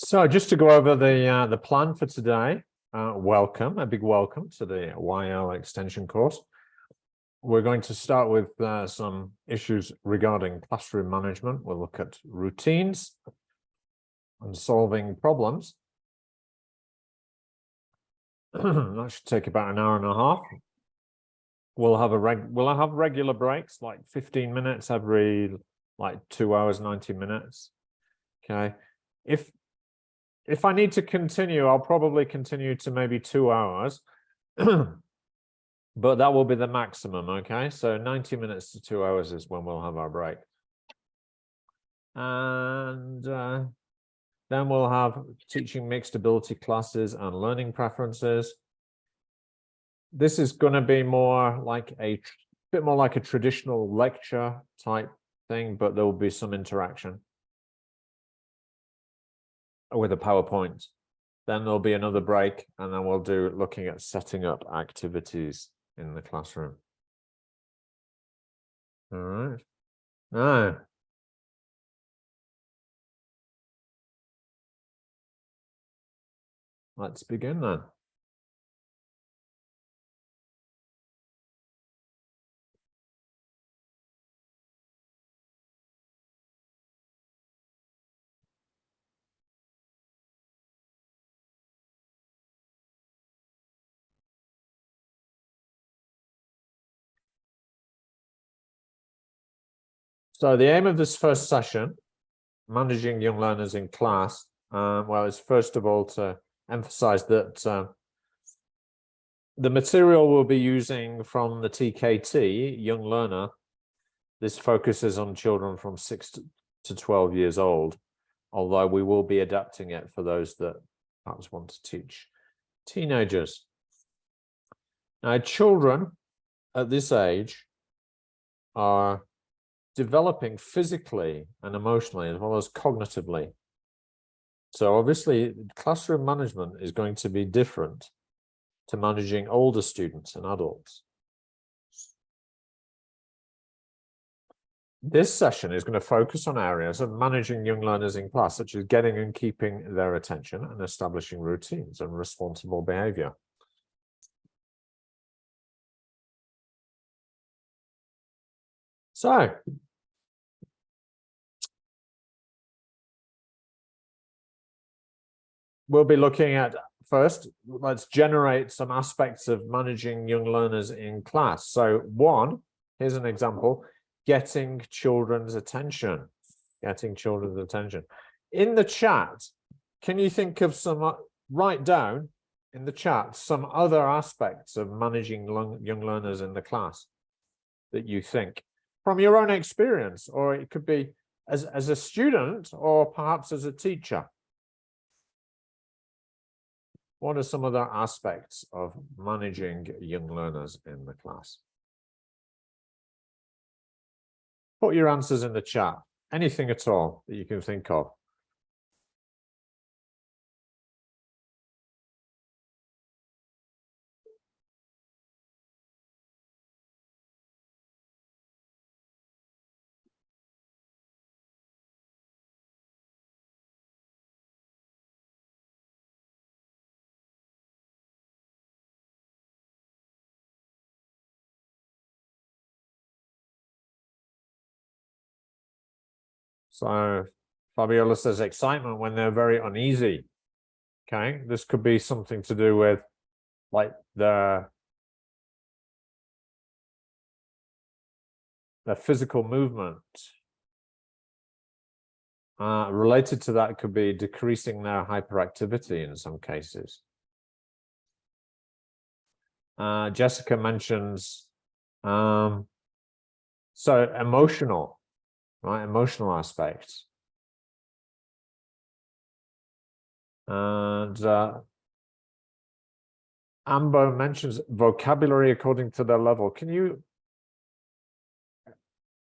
So just to go over the plan for today, a big welcome to the YL extension course. We're going to start with some issues regarding classroom management. We'll look at routines and solving problems. That should take about an hour and a half. We'll have regular breaks, like 15 minutes every 2 hours, 90 minutes. Okay. If I need to continue, I'll probably continue to maybe 2 hours, but that will be the maximum, okay? So 90 minutes to 2 hours is when we'll have our break. And then we'll have teaching mixed ability classes and learning preferences. This is going to be more like a bit more like a traditional lecture type thing, but there will be some interaction with a PowerPoint. Then there'll be another break, and then we'll do looking at setting up activities in the classroom. All right. Now, let's begin then. So the aim of this first session, managing young learners in class, well, is first of all to emphasize that the material we'll be using from the TKT, Young Learner, this focuses on children from 6 to 12 years old, although we will be adapting it for those that perhaps want to teach teenagers. Now, children at this age are developing physically and emotionally as well as cognitively. So obviously, classroom management is going to be different to managing older students and adults. This session is going to focus on areas of managing young learners in class, such as getting and keeping their attention and establishing routines and responsible behavior. So, we'll be looking at first, let's generate some aspects of managing young learners in class. So one, here's an example, getting children's attention. In the chat, can you think of some, write down in the chat some other aspects of managing young learners in the class that you think from your own experience, or it could be as a student or perhaps as a teacher. What are some other aspects of managing young learners in the class? Put your answers in the chat. Anything at all that you can think of. So Fabiola says excitement when they're very uneasy. Okay, this could be something to do with like their physical movement. Related to that could be decreasing their hyperactivity in some cases. Jessica mentions so emotional, right? Emotional aspects. And Amber mentions vocabulary according to their level. Can you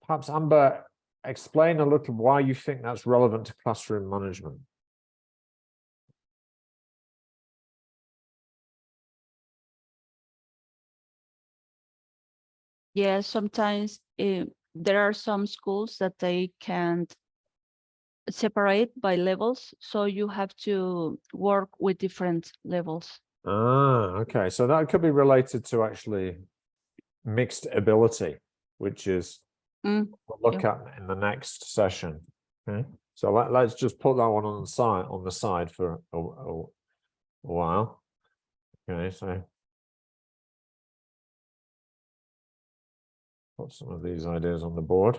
perhaps, Amber, explain a little why you think that's relevant to classroom management? Yeah, sometimes there are some schools that they can't separate by levels, so you have to work with different levels. Ah, okay. So that could be related to actually mixed ability, which is we'll look at in the next session. Okay. So let's just put that one on the side for a while. Okay, so put some of these ideas on the board.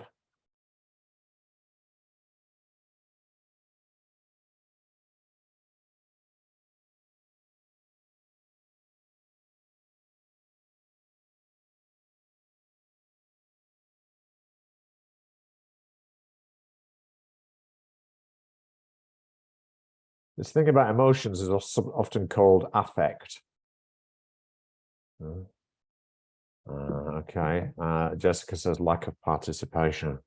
This thing about emotions is also often called affect. Okay. Jessica says lack of participation.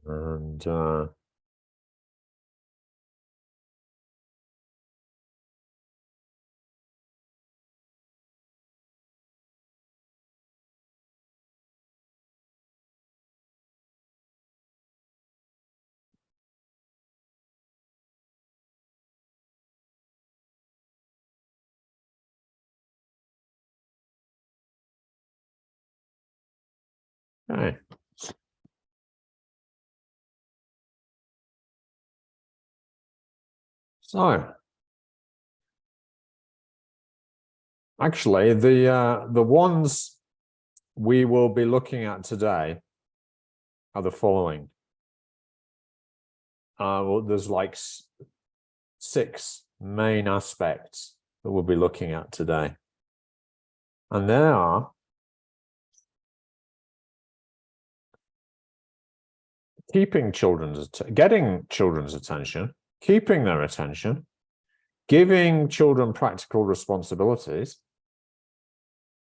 And okay. So actually the ones we will be looking at today are the following. Well, there's like 6 main aspects that we'll be looking at today. And they are getting children's attention, keeping their attention, giving children practical responsibilities,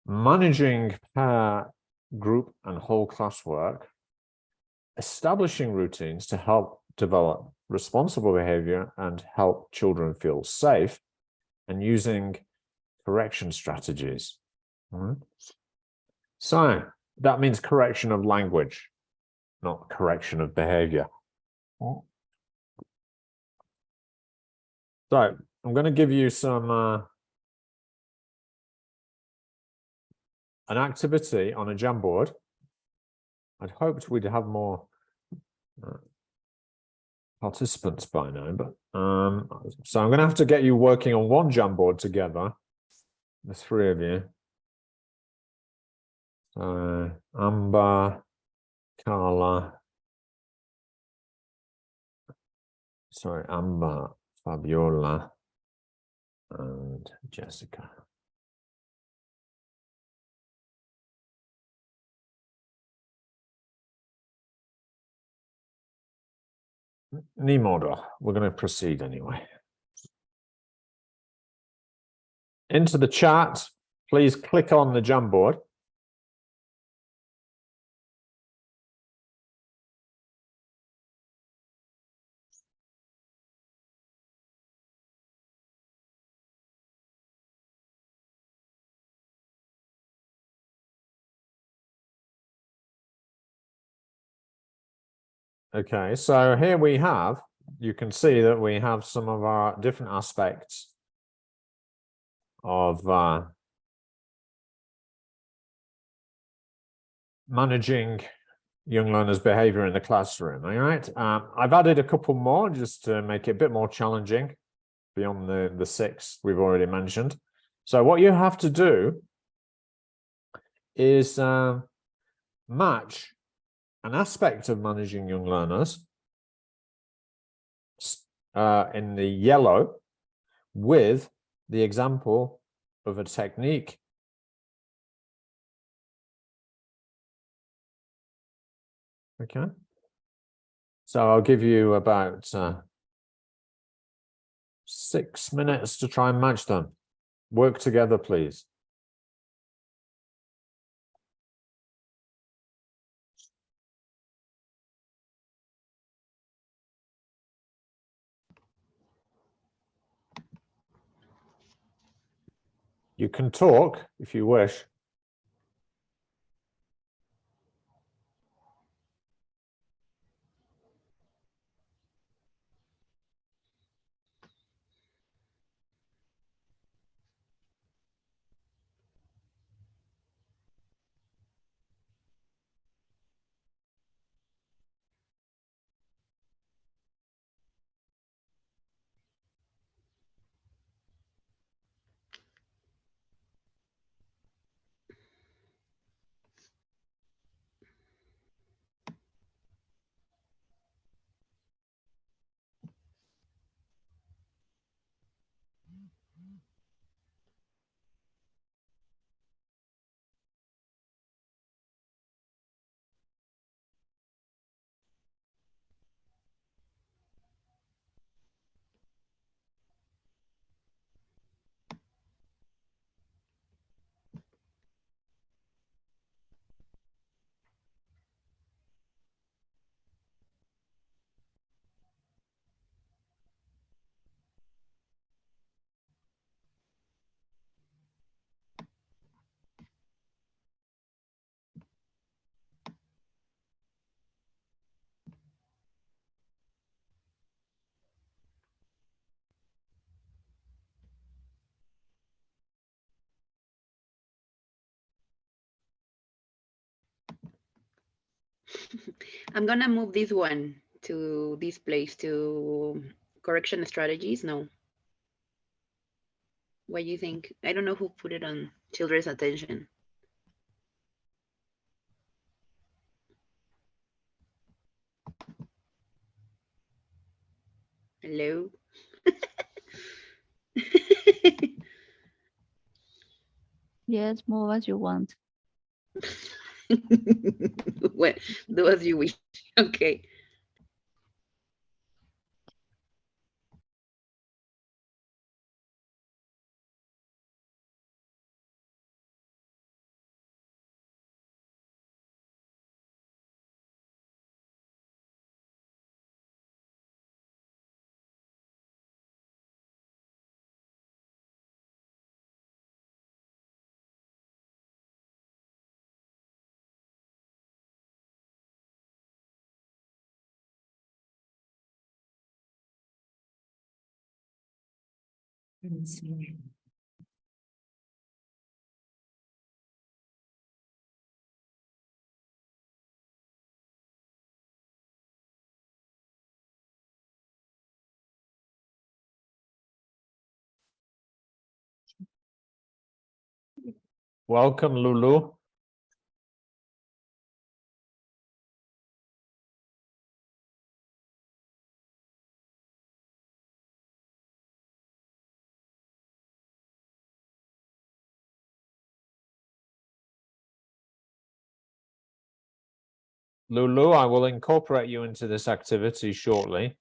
managing pair, group, and whole class work, establishing routines to help develop responsible behavior and help children feel safe, and using correction strategies. So that means correction of language, not correction of behavior. So I'm going to give you some an activity on a Jamboard. I'd hoped we'd have more participants by now, but so I'm going to have to get you working on one Jamboard together, the 3 of you. So Amber, Carla, sorry, Amber, Fabiola, and Jessica. Nimodo, we're going to proceed anyway. Into the chat, please click on the Jamboard. Okay, so here we have, you can see that we have some of our different aspects of managing young learners' behavior in the classroom. All right, I've added a couple more just to make it a bit more challenging beyond the 6 we've already mentioned. So what you have to do is match an aspect of managing young learners in the yellow with the example of a technique. Okay. So I'll give you about 6 minutes to try and match them. Work together, please. You can talk if you wish. I'm gonna move this one to this place to correction strategies. No. What do you think? I don't know who put it on children's attention. Hello? Yes, move as you want. Well, do as you wish. Okay. Welcome, Lulu. Lulu, I will incorporate you into this activity shortly.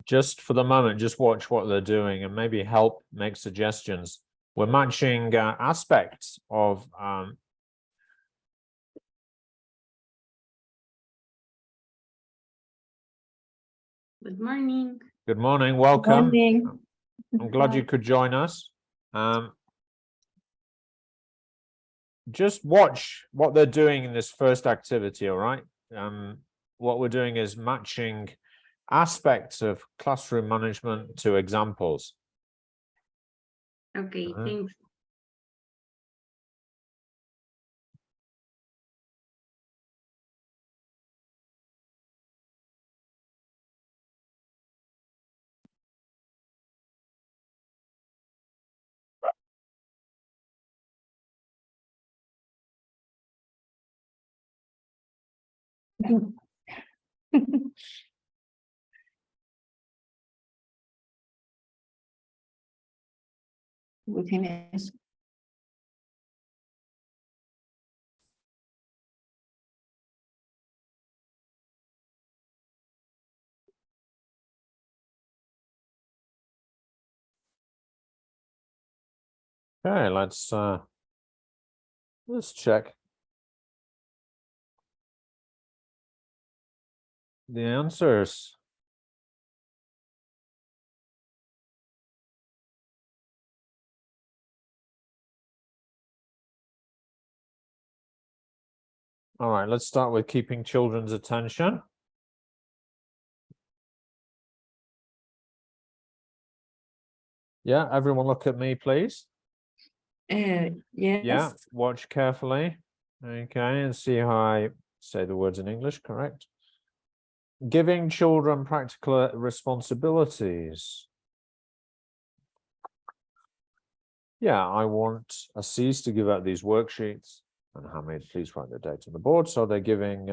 Just for the moment, just watch what they're doing and maybe help make suggestions. We're matching aspects of Good morning. good morning, welcome. Morning. I'm glad you could join us. Just watch what they're doing in this first activity, all right? What we're doing is matching aspects of classroom management to examples. Okay, thanks. We finish. Okay, let's check the answers. All right, let's start with keeping children's attention. Yeah, everyone look at me, please. Yes. Yeah, watch carefully. Okay, and see how I say the words in English, correct? Giving children practical responsibilities. Yeah, I want Assis to give out these worksheets. And Hamid, please write the date on the board. So they're giving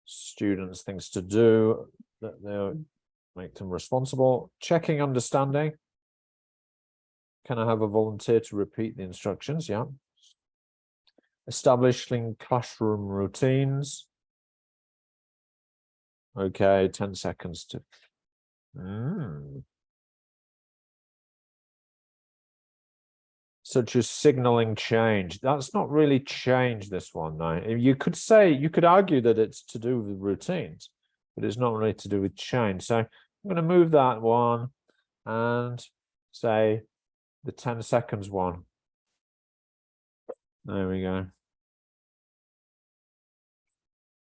students things to do that they'll make them responsible. Checking understanding. Can I have a volunteer to repeat the instructions? Yeah. Establishing classroom routines. Okay, 10 seconds to. Such as signaling change. That's not really change, this one, though. You could argue that it's to do with routines, but it's not really to do with change. So I'm going to move that one and say the 10 seconds one. There we go.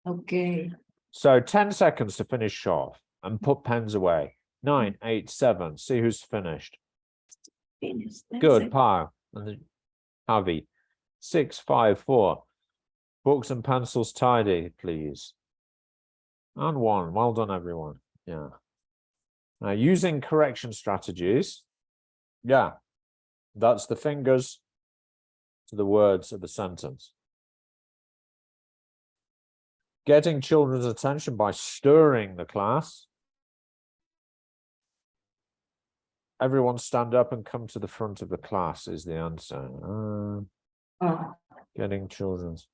Okay. So 10 seconds to finish off and put pens away. 9, 8, 7. See who's finished. Finish. That's Good, it. Pau and then Javi. 6, 5, 4. Books and pencils tidy, please. And 1. Well done, everyone. Yeah. Now, using correction strategies. Yeah, that's the fingers to the words of the sentence. Getting children's attention by stirring the class. Everyone stand up and come to the front of the class is the answer. Oh, Getting children's.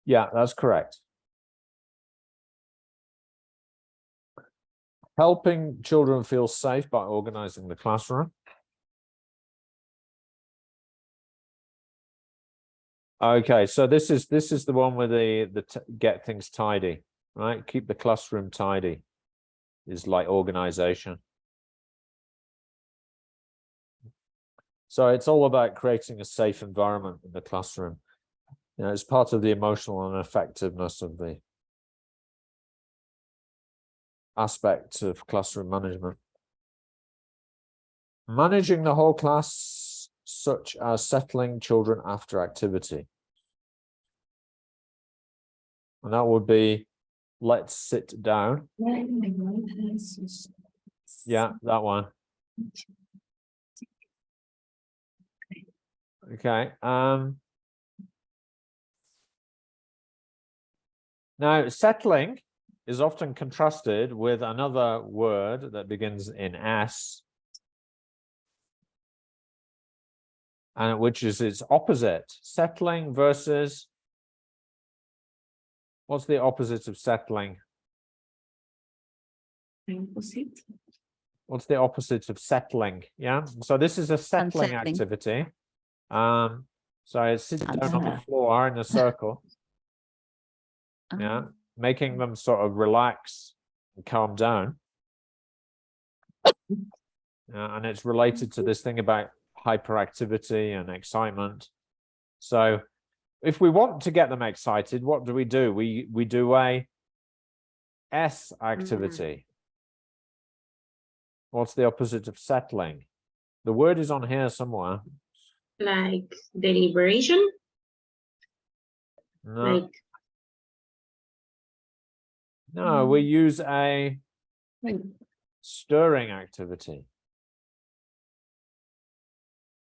Yeah, that's correct. Helping children feel safe by organizing the classroom. Okay, so this is the one with the get things tidy, right? Keep the classroom tidy is like organization. So it's all about creating a safe environment in the classroom. You know, it's part of the emotional and effectiveness of the aspect of classroom management. Managing the whole class, such as settling children after activity. And that would be, let's sit down. Yeah, that one. Okay. Now, settling is often contrasted with another word that begins in S, and which is its opposite. Settling versus, what's the opposite of settling? Opposite. What's the opposite of settling? Yeah, so this is a settling Unsettling. activity. So I sit down on the floor in a circle. Yeah, making them sort of relax and calm down. And it's related to this thing about hyperactivity and excitement. So if we want to get them excited, what do? We do a S activity. What's the opposite of settling? The word is on here somewhere. Like deliberation, No, like we use a stirring activity.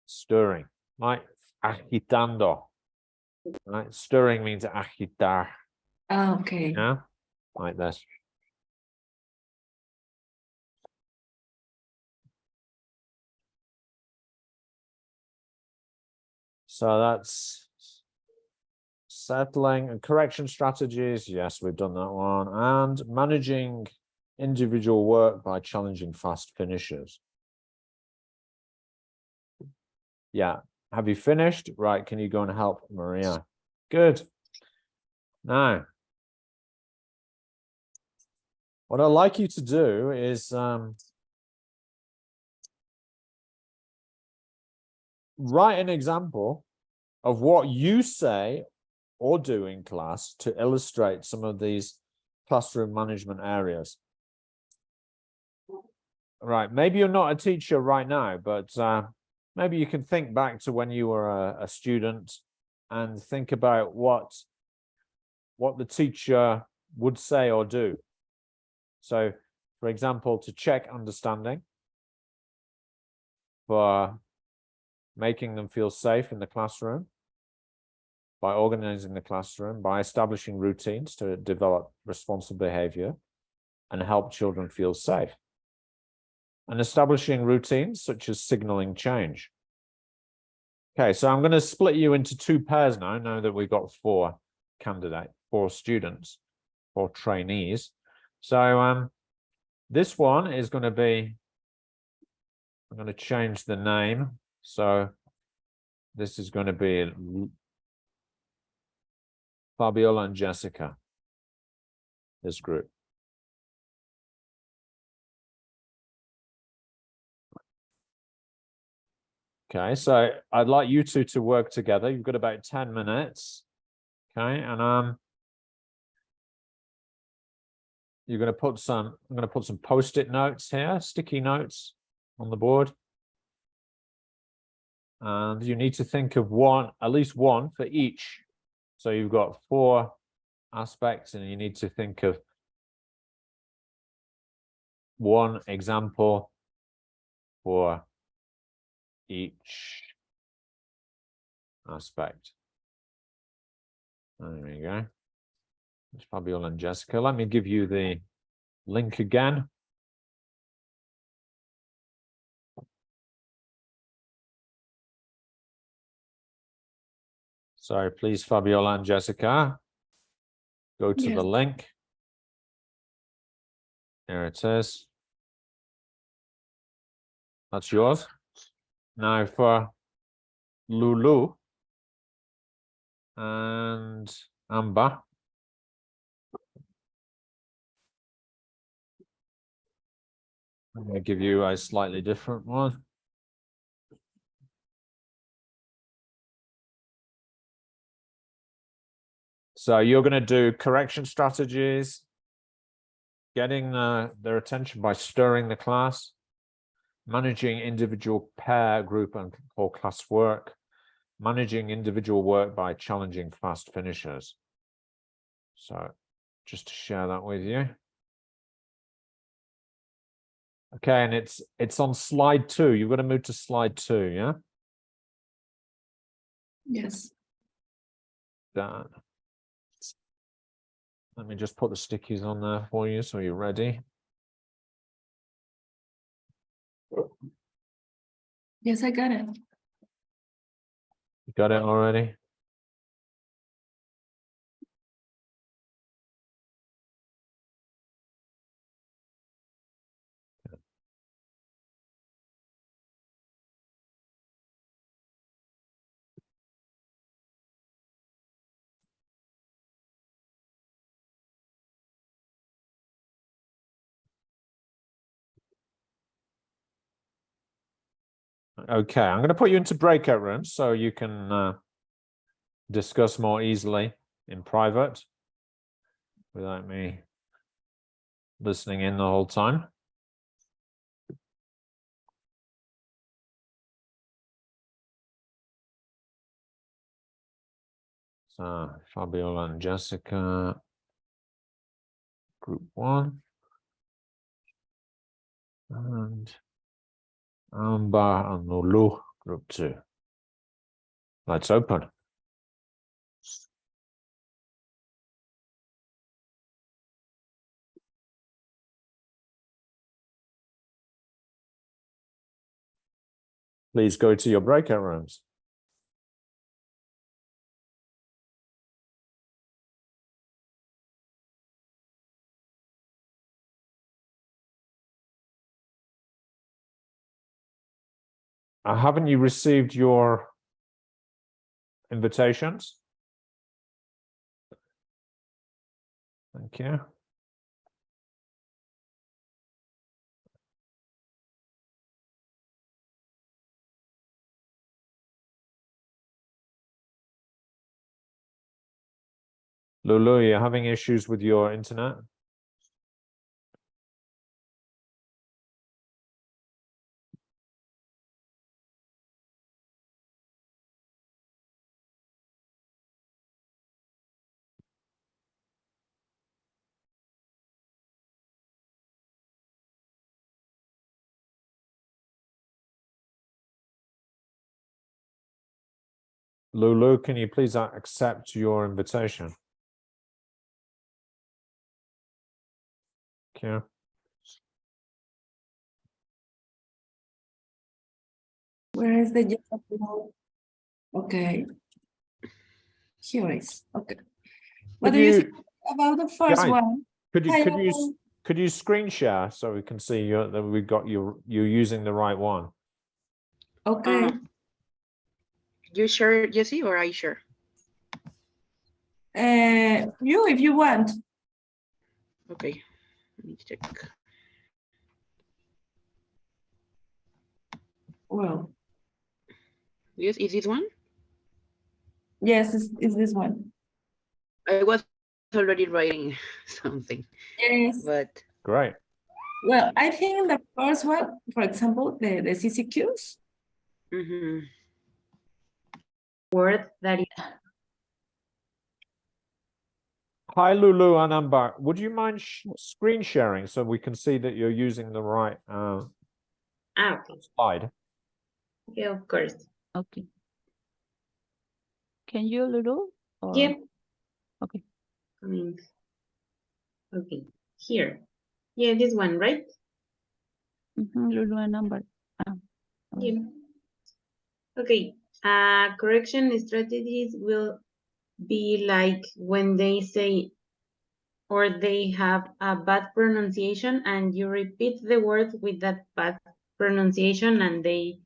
Stirring, like agitando. Right, stirring means agitar. Oh, okay. Yeah, like this. So that's settling and correction strategies. Yes, we've done that one. And managing individual work by challenging fast finishers. Yeah. Have you finished? Right. Can you go and help Maria? Good. Now, what I'd like you to do is write an example of what you say or do in class to illustrate some of these classroom management areas. Right. Maybe you're not a teacher right now, but maybe you can think back to when you were a student and think about what the teacher would say or do. So, for example, to check understanding, for making them feel safe in the classroom, by organizing the classroom, by establishing routines to develop responsible behavior and help children feel safe, and establishing routines such as signaling change. Okay, so I'm going to split you into two pairs now that we've got four students, 4 trainees. So this one is going to be, I'm going to change the name. So this is going to be Fabiola and Jessica, this group. Okay, so I'd like you two to work together. You've got about 10 minutes. Okay, and you're going to put some, I'm going to put some post-it notes here, sticky notes on the board. And you need to think of one, at least one for each. So you've got 4 aspects and you need to think of one example for each aspect. There we go. It's Fabiola and Jessica. Let me give you the link again. So please, Fabiola and Jessica, go to Yes. the link. There it is. That's yours. Now for Lulu and Amber. I'm going to give you a slightly different one. So you're going to do correction strategies, getting their attention by stirring the class, managing individual, pair, group, and or class work, managing individual work by challenging fast finishers. So just to share that with you. Okay, and it's on slide 2. You've got to move to slide 2, yeah? Yes. Done. Let me just put the stickies on there for you so you're ready. Yes, I got it. You got it already? Okay, I'm going to put you into breakout rooms so you can discuss more easily in private without me listening in the whole time. So Fabiola and Jessica, group 1. And Amber and Lulu, group 2. Let's open. Please go to your breakout rooms. Haven't you received your invitations? Thank you. Lulu, you're having issues with your internet? Lulu, can you please accept your invitation? Okay. Where is the yes upload? Okay. Here it is. Okay. What do you think about the first Guys, one? Could you screen share so we can see that we got you're using the right one? Okay. You sure, Jessie, or I sure? You, if you want. Okay, let me check. Well, Yes, is this one? yes, it's this one. I was already writing something, Yes. but Great. Well, I think the first one, for example, the CCQs. mhm. Word that is Hi, Lulu and Amber. Would you mind screen sharing so we can see that you're using the right okay. slide? Okay, of course. Okay. Can you, Lulu? Or- Yep. Okay. Coming. Okay, here. Yeah, this one, right? Lulu and number. Yeah. Okay. Correction strategies will be like when they say or they have a bad pronunciation and you repeat the word with that bad pronunciation and they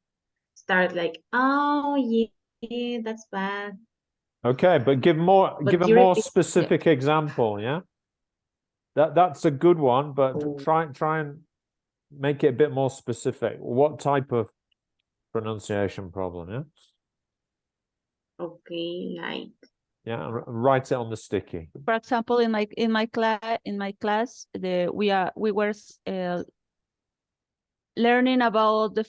start like, oh yeah, that's bad. Okay, but give a you more repeat- specific example, yeah? That's a good one, but Oh. try and make it a bit more specific. What type of pronunciation problem, yeah? Okay, like Yeah, write it on the sticky. For example, in my class, we were learning about the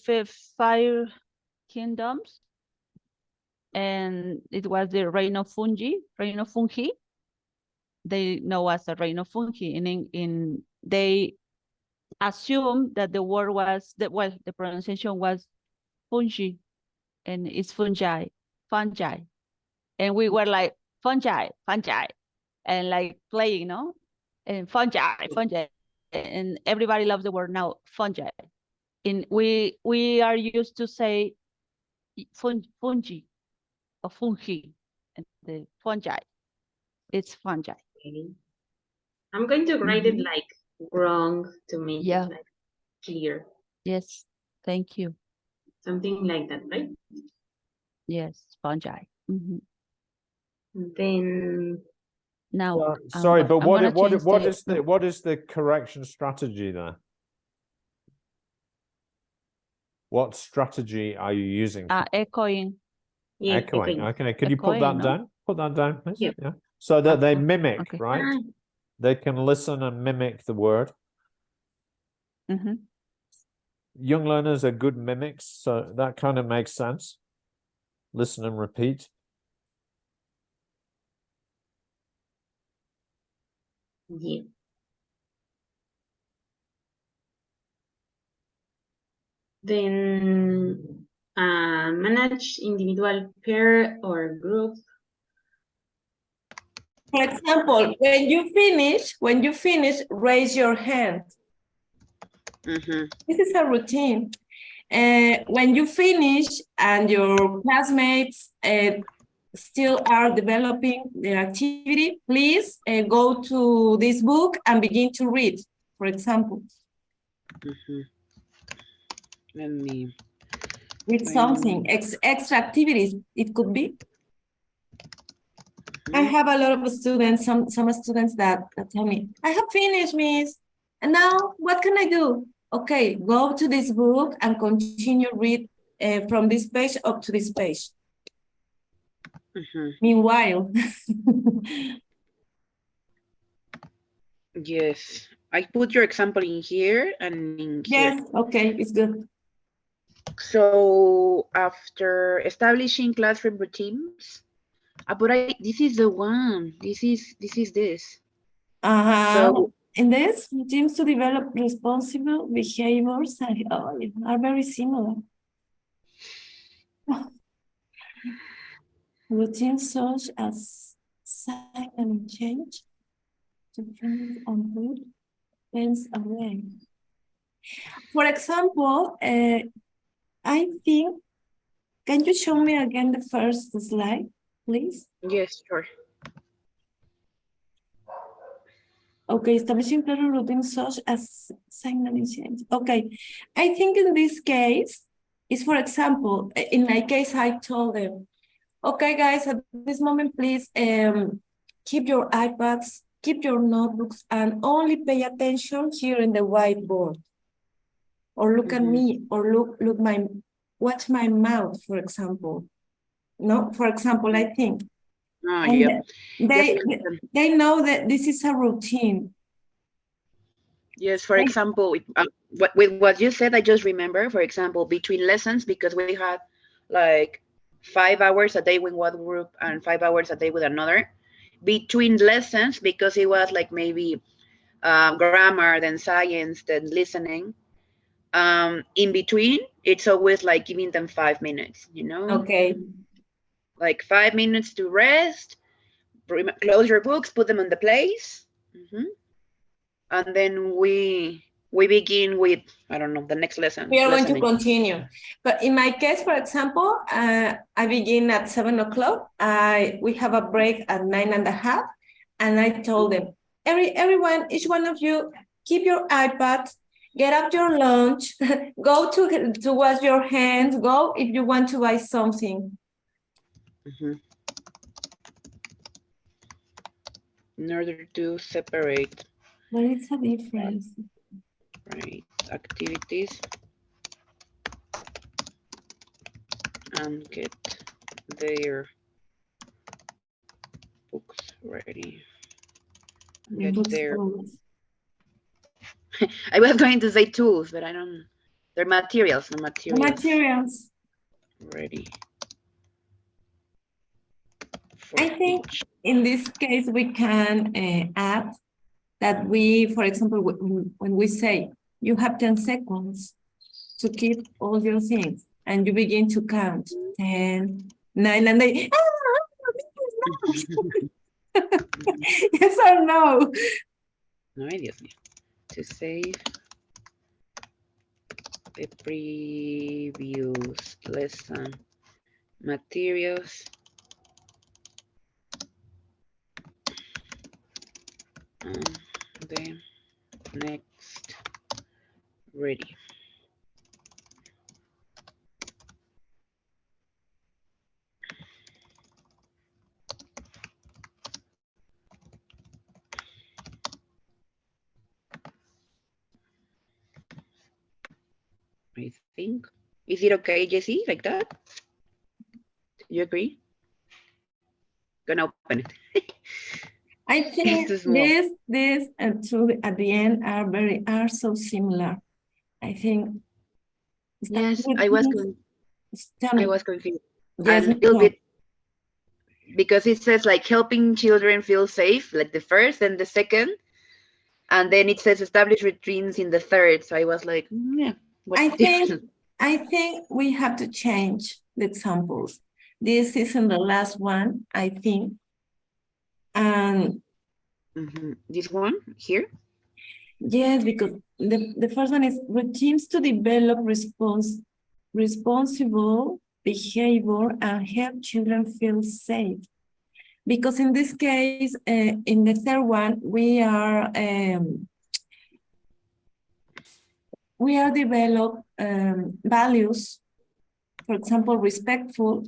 five kingdoms, and it was the reign of fungi. They know as a reign of fungi. In they assume that the word was the pronunciation was fungi, and it's fungi, and we were like fungi, and like playing, no, and fungi, and everybody loves the word now, fungi. And we are used to say fungi or fungi, and the fungi, it's fungi. okay. I'm going to write it Mhm. like wrong to make Yeah. it like clear. Yes, thank you. Something like that, right? Yes, fungi. Mhm. Then Now, Sorry, but I'm gonna change what is the correction strategy there? What strategy are you using? echoing. yeah, Echoing. okay. Okay, could you put Echoing, that no? down? Put that down, please. Yep. Yeah. So that they Okay, mimic, okay. right? They can listen and mimic the word. Mhm. Young learners are good mimics, so that kind of makes sense. Listen and repeat. Yeah. Then manage individual, pair, or group. For example, when you finish, raise your hand. Mhm. This is a routine. When you finish and your classmates still are developing their activity, please go to this book and begin to read, for example. Mhm. Let me. with something, extra activities, it could be. I have a lot of students, some students that tell me, I have finished, Miss, and now what can I do? Okay, go to this book and continue read from this page up to this page. Mhm. Meanwhile, Yes, I put your example in here and in here. yes, okay, it's good. So after establishing classroom routines, but this is the one. This is this. So In this, teams to develop responsible behaviors are very similar. Routines such as silent change to finish on food pens away. For example, I think, can you show me again the first slide, please? yes, sure. Okay, establishing clear routines such as signaling change. Okay, I think in this case, is for example, in my case, I told them, okay, guys, at this moment, please keep your iPads, keep your notebooks, and only pay attention here in the whiteboard. Or look at me, or watch my mouth, for example. No, for example, I think. Oh, And yeah. they know that this is a routine. Yes, for example, with what you said, I just remember, for example, between lessons, because we had like 5 hours a day with one group and 5 hours a day with another. Between lessons, because it was like maybe grammar, then science, then listening. In between, it's always like giving them 5 minutes, you know? Okay. Like 5 minutes to rest, close your books, put them on the place. And then we begin with, I don't know, the next lesson. We are going to continue. But in my case, for example, I begin at 7 o'clock. We have a break at 9:30. And I told them, everyone, each one of you, keep your iPad, get up your lunch, go to wash your hands, go if you want to buy something. In order to separate. What is the difference? Right, activities and get their books ready. Get their. I was going to say tools, but I don't. They're materials, the materials. Materials. Ready. I think in this case we can add that we, for example, when we say you have 10 seconds to keep all your things, and you begin to count 10, 9, and they, yes or no? No, Dios mío. To save the previous lesson materials. And the next ready. I think. Is it okay, Jessie, like that? Do you agree? Gonna open it. I think this and two at the end are so similar. I think. Yes, I was confused. Yes, a little bit, because it says like helping children feel safe, like the first and the second, and then it says establish routines in the third. So I was like, yeah. I think we have to change the examples. This isn't the last one, I think. And this one here? Yes, because the first one is routines to develop responsible behavior and help children feel safe. Because in this case, in the third one, we are develop values. for example, respectful.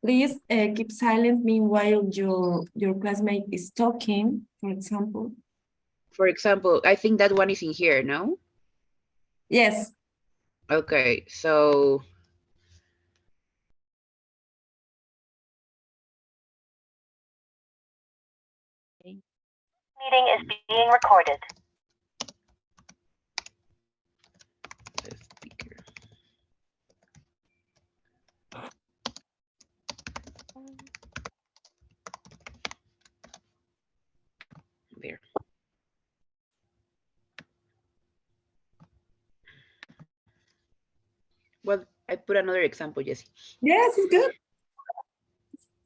Please keep silent meanwhile your classmate is talking, for example. For example, I think that one is in here, no? Yes. Okay, so Meeting is being recorded. the speaker. There. Well, I put another example, Jessie. Yes, it's good.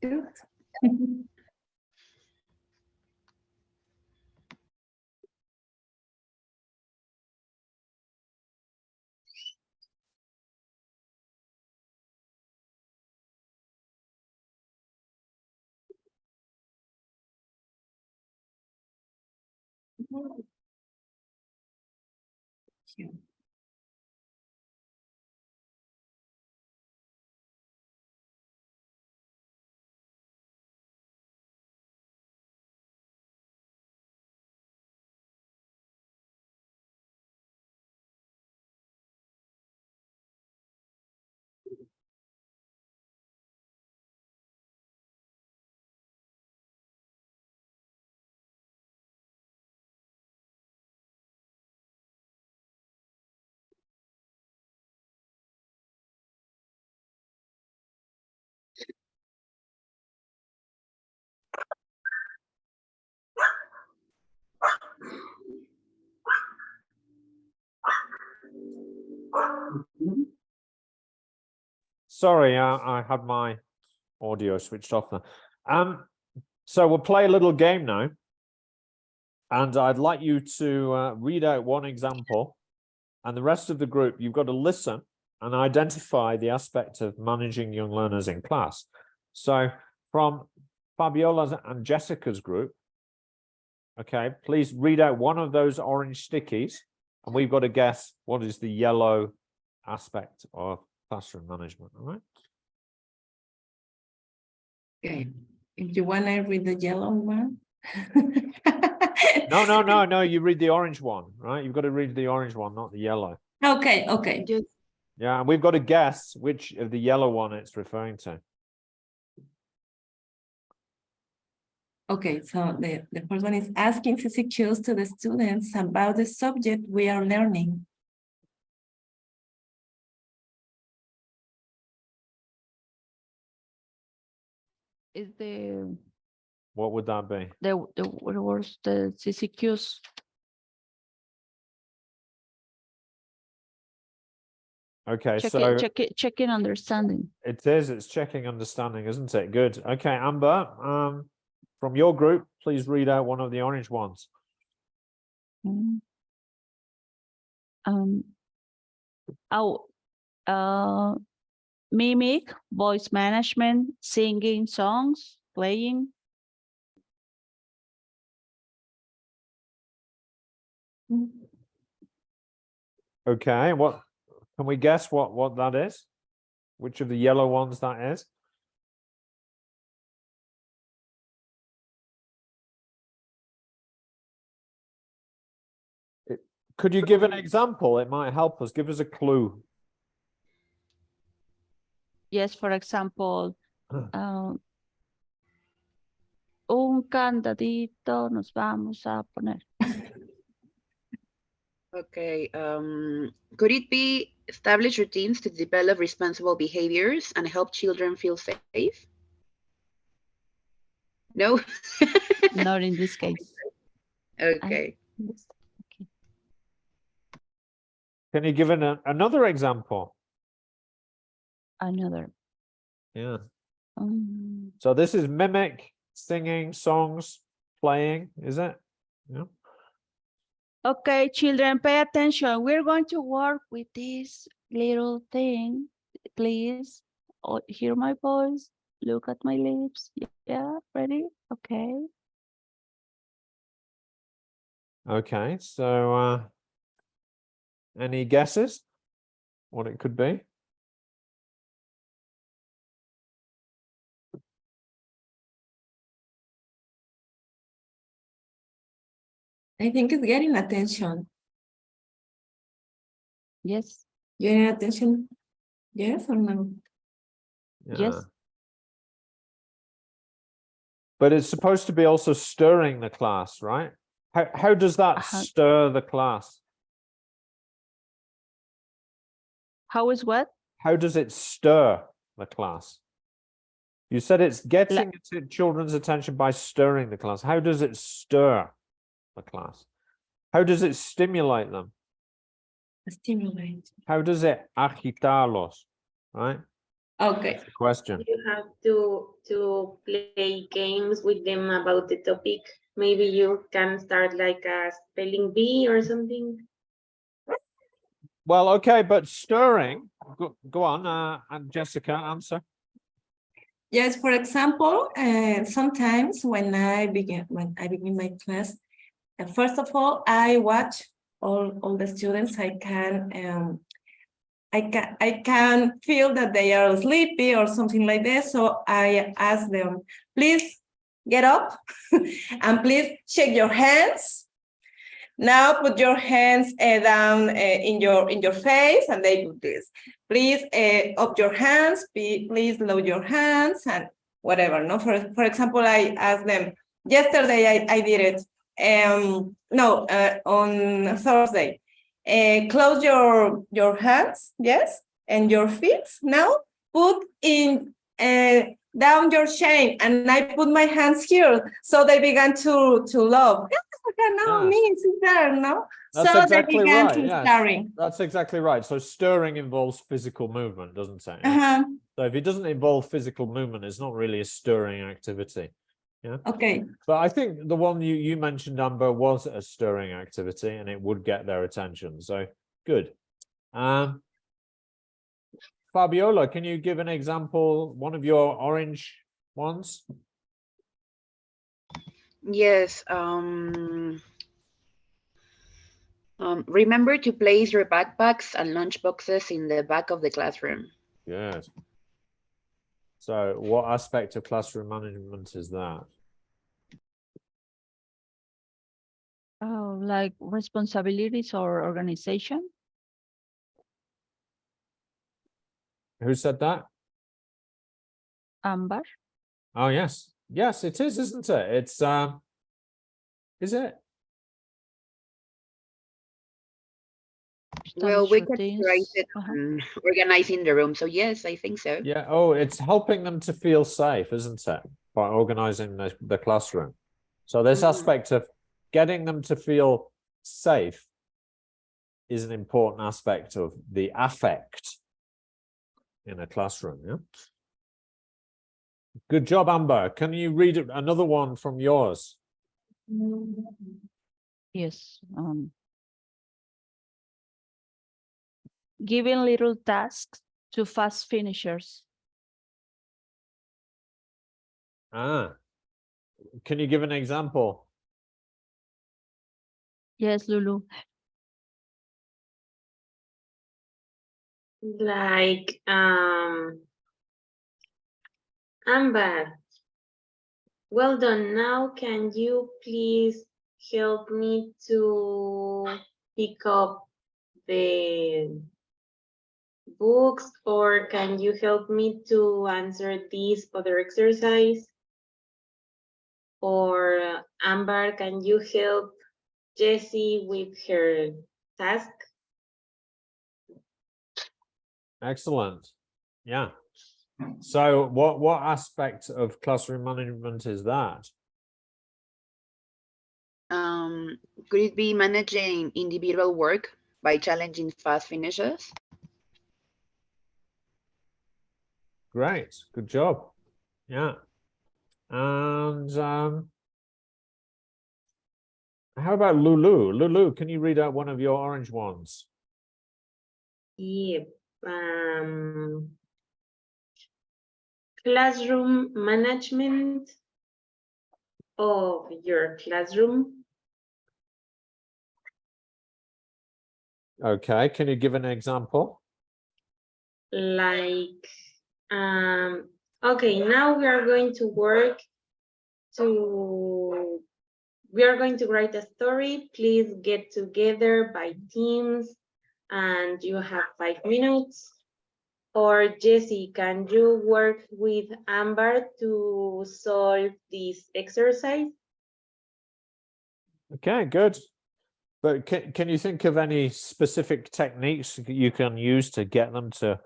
Good. Sorry, I had my audio switched off there. So we'll play a little game now. And I'd like you to read out one example. And the rest of the group, you've got to listen and identify the aspect of managing young learners in class. So from Fabiola's and Jessica's group, okay, please read out one of those orange stickies. And we've got to guess what is the yellow aspect of classroom management, all right? Okay. If you want to read the yellow one. No, you read the orange one, right? You've got to read the orange one, not the yellow. Okay. Just Yeah, and we've got to guess which of the yellow one it's referring to. Okay, so the first one is asking CCQs to the students about the subject we are learning. Is the What would that be? what was the CCQs? Okay, so Checking understanding. it's checking understanding, isn't it? Good. Okay, Amber, from your group, please read out one of the orange ones. Mm. Mimic, voice management, singing songs, playing. Okay, what can we guess what that is? Which of the yellow ones that is? Could you give an example? It might help us. Give us a clue. Yes, for example, un candadito nos vamos a poner. okay. Could it be establish routines to develop responsible behaviors and help children feel safe? No. Not in this case. Okay. Okay. Can you give another example? Another. Yeah. So this is mimic, singing, songs, playing, is it? Yeah. Okay, children, pay attention. We're going to work with this little thing. Please hear my voice. Look at my lips. Yeah, ready? Okay. Okay, so any guesses what it could be? I think it's getting attention. Yes, Getting attention. Yes or no? Yeah. yes. But it's supposed to be also stirring the class, right? How does that stir the class? How is what? How does it stir the class? You said it's getting children's attention by stirring the class. How does it stir the class? How does it stimulate them? Stimulate. How does it agitarlos? Right? Okay. That's the question. You have to play games with them about the topic. Maybe you can start like a spelling bee or something. Well, okay, but stirring. Go on, and Jessica, answer. Yes, for example, sometimes when I begin my class, first of all, I watch all the students. I can feel that they are sleepy or something like that. So I ask them, please get up and please shake your hands. Now put your hands down in your face, and they do this. Please up your hands. Please lower your hands and whatever. No, for example, I asked them yesterday. I did it. No, on Thursday. Close your hands, yes, and your feet. Now put in down your chain, and I put my hands here. So they began to love. No, Yeah. me, sister, no. That's So exactly they began right. to Yes, stirring. that's exactly right. So stirring involves physical movement, doesn't it? So if it doesn't involve physical movement, it's not really a stirring activity. Yeah. Okay. But I think the one you mentioned, Amber, was a stirring activity, and it would get their attention. So good. Fabiola, can you give an example? One of your orange ones? Yes. Remember to place your backpacks and lunch boxes in the back of the classroom. Good. So what aspect of classroom management is that? Oh, like responsibilities or organization? Who said that? Amber? Oh, yes. Yes, it is, isn't it? It's, is it? Well, we Establish categorize it routines. on organizing the room. So yes, I think so. Yeah. Oh, it's helping them to feel safe, isn't it? By organizing the classroom. So this Mhm. aspect of getting them to feel safe is an important aspect of the affect in a classroom. Yeah. Good job, Amber. Can you read another one from yours? Yes. Giving little tasks to fast finishers. Can you give an example? Yes, Lulu. Like, Amber, well done. Now, can you please help me to pick up the books, or can you help me to answer this other exercise? Or Amber, can you help Jessie with her task? Excellent. Yeah. So what aspect of classroom management is that? Could it be managing individual work by challenging fast finishes? Great. Good job. Yeah. And how about Lulu? Lulu, can you read out one of your orange ones? Yep. Classroom management of your classroom. Okay. Can you give an example? Like, okay, now we are going to work to we are going to write a story. Please get together by teams and you have 5 minutes. Or Jesse, can you work with Amber to solve this exercise? Okay, good. But can you think of any specific techniques that you can use to get them to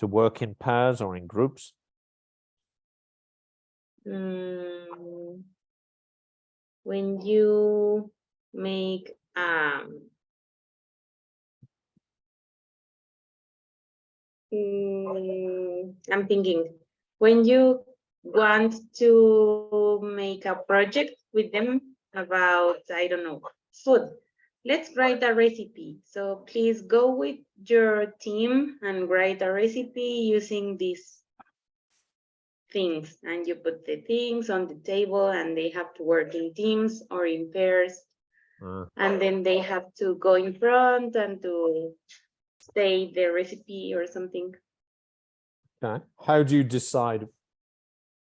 work in pairs or in groups? When you make I'm thinking when you want to make a project with them about, I don't know, food. Let's write a recipe. So please go with your team and write a recipe using these things. And you put the things on the table and they have to work in teams or in pairs. And then they have to go in front and to say the recipe or something. Okay. How do you decide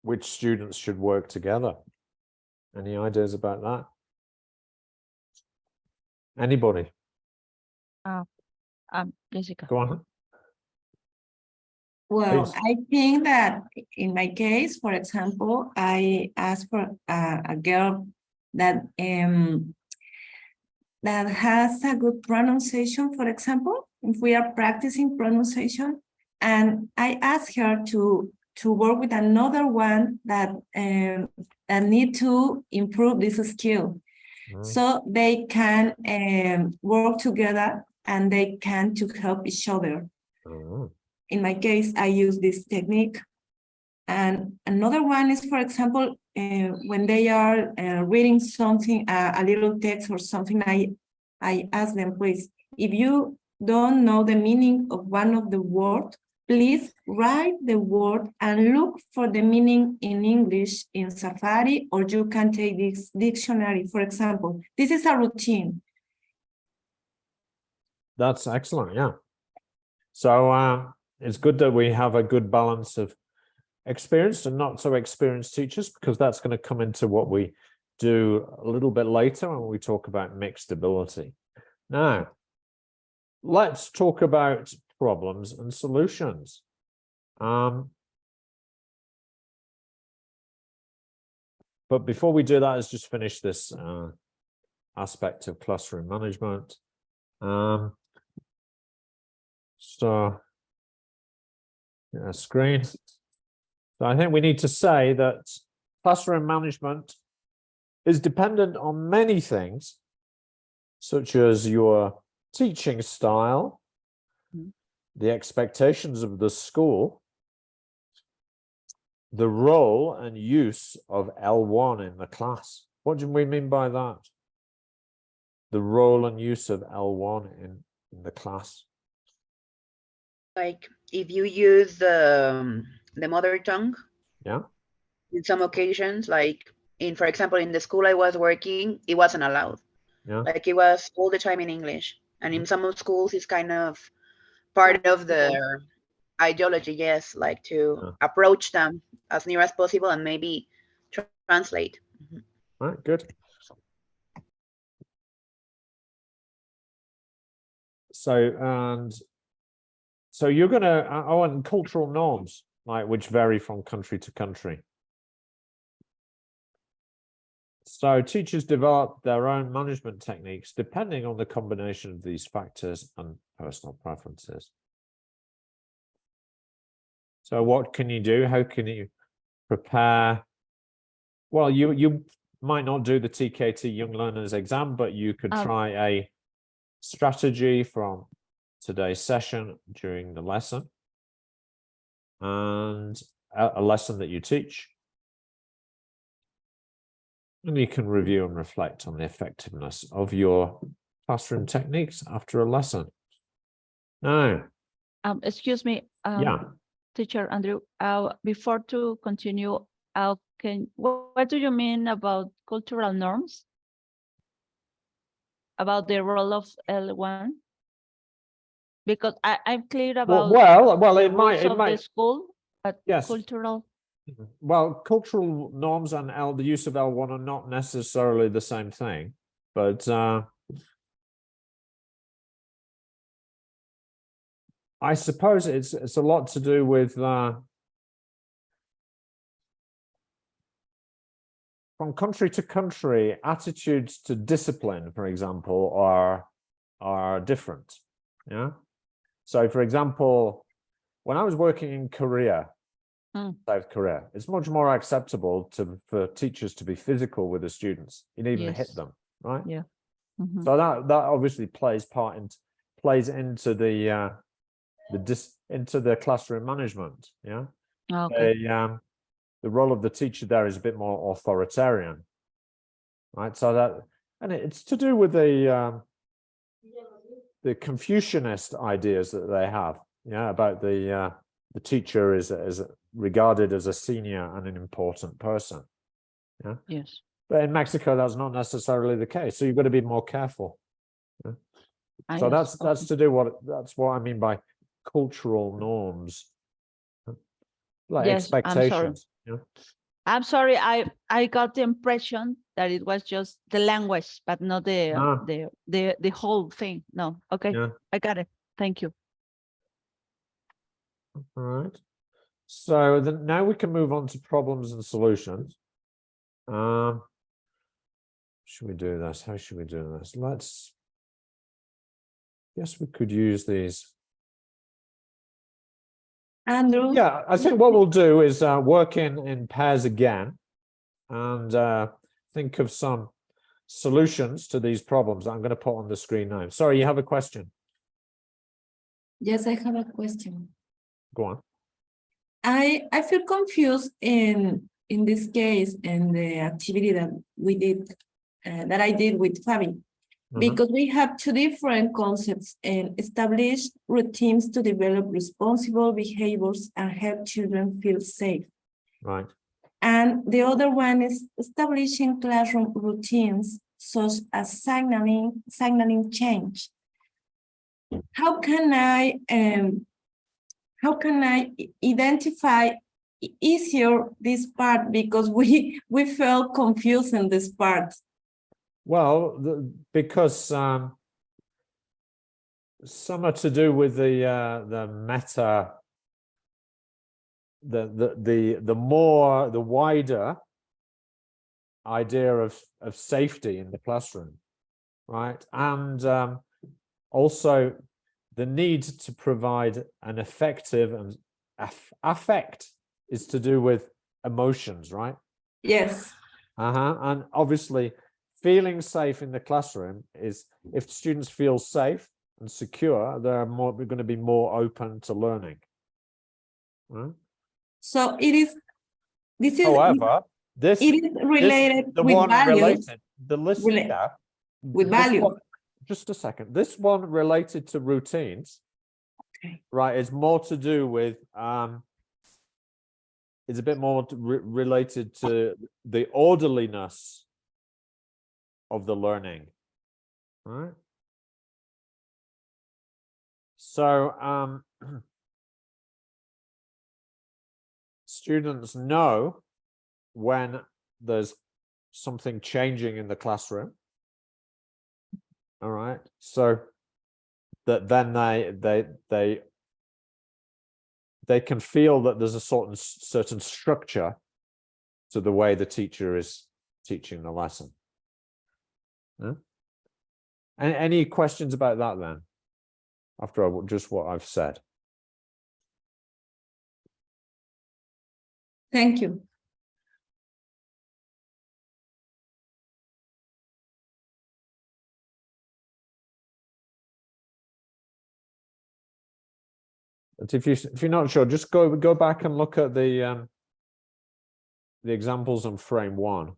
which students should work together? Any ideas about that? Anybody? Jessica. Go on. Well, Please. I think that in my case, for example, I asked for a girl that that has a good pronunciation, for example, if we are practicing pronunciation, and I asked her to work with another one that that need to improve this skill, so they can work together and they can to help each other. In my case, I use this technique. And another one is, for example, when they are reading something, a little text or something, I ask them, please, if you don't know the meaning of one of the words, please write the word and look for the meaning in English in Safari, or you can take this dictionary, for example. This is a routine. That's excellent, yeah. So it's good that we have a good balance of experienced and not so experienced teachers, because that's going to come into what we do a little bit later when we talk about mixed ability. Now, let's talk about problems and solutions. But before we do that, let's just finish this aspect of classroom management. So, screen. So I think we need to say that classroom management is dependent on many things, such as your teaching style, the expectations of the school, the role and use of L1 in the class. What do we mean by that? The role and use of L1 in the class. Like if you use the mother tongue, yeah, in some occasions, like for example, in the school I was working, it wasn't allowed. Yeah. Like it was all the time in English. And in some of schools, it's kind of part of their ideology, yes, like to approach them as near as possible and maybe translate. All right, good. So you're going to, and cultural norms, like which vary from country to country. So teachers develop their own management techniques depending on the combination of these factors and personal preferences. So what can you do? How can you prepare? Well, you might not do the TKT Young Learners exam, but you could try a strategy from today's session during the lesson and a lesson that you teach. And you can review and reflect on the effectiveness of your classroom techniques after a lesson. Now, excuse me, Teacher Andrew, before to continue, what do you mean about cultural norms? About the role of L1? Because I'm clear about well, it might the school, but yes, cultural. Well, cultural norms and the use of L1 are not necessarily the same thing, but I suppose it's a lot to do with from country to country, attitudes to discipline, for example, are different. Yeah. So, for example, when I was working in Korea, South Korea, it's much more acceptable for teachers to be physical with the students, and even hit Yes. them, right? Yeah. Mhm. So that obviously plays into the classroom management. Yeah. Okay. The role of the teacher there is a bit more authoritarian, right? So and it's to do with the Confucianist ideas that they have, yeah, about the teacher is regarded as a senior and an important person. Yeah. Yes. But in Mexico, that's not necessarily the case. So you've got to be more careful. Yeah? So Yes. that's to do that's what I mean by cultural norms, like Yes, I'm sorry. expectations. Yeah. I'm sorry. I got the impression that it was just the language, but not Ah. the whole thing. No. Okay. Yeah. I got it. Thank you. All right. So now we can move on to problems and solutions. Should we do this? How should we do this? Guess we could use these. Andrew? Yeah, I think what we'll do is work in pairs again and think of some solutions to these problems that I'm going to put on the screen now. Sorry, you have a question? Yes, I have a question. Go on. I feel confused in this case in the activity that we did, that I did with Fabi, because we have two different concepts and establish routines to develop responsible behaviors and help children feel safe. Right. And the other one is establishing classroom routines such as signaling change. How can I identify easier this part, because we felt confused in this part? Well, because some are to do with the meta, the wider idea of safety in the classroom, right? And also the need to provide an effective and affect is to do with emotions, right? Yes. And obviously feeling safe in the classroom is, if students feel safe and secure, they're going to be more open to learning. Right? So this is However, it is related the with one values. related, the list, yeah, with value. Just a second. This one related to routines, okay, right, is more to do with it's a bit more related to the orderliness of the learning, right? So students know when there's something changing in the classroom, all right, so that then they can feel that there's a certain structure to the way the teacher is teaching the lesson. Yeah? And any questions about that then, after just what I've said? Thank you. But if you're not sure, just go back and look at the examples on frame 1.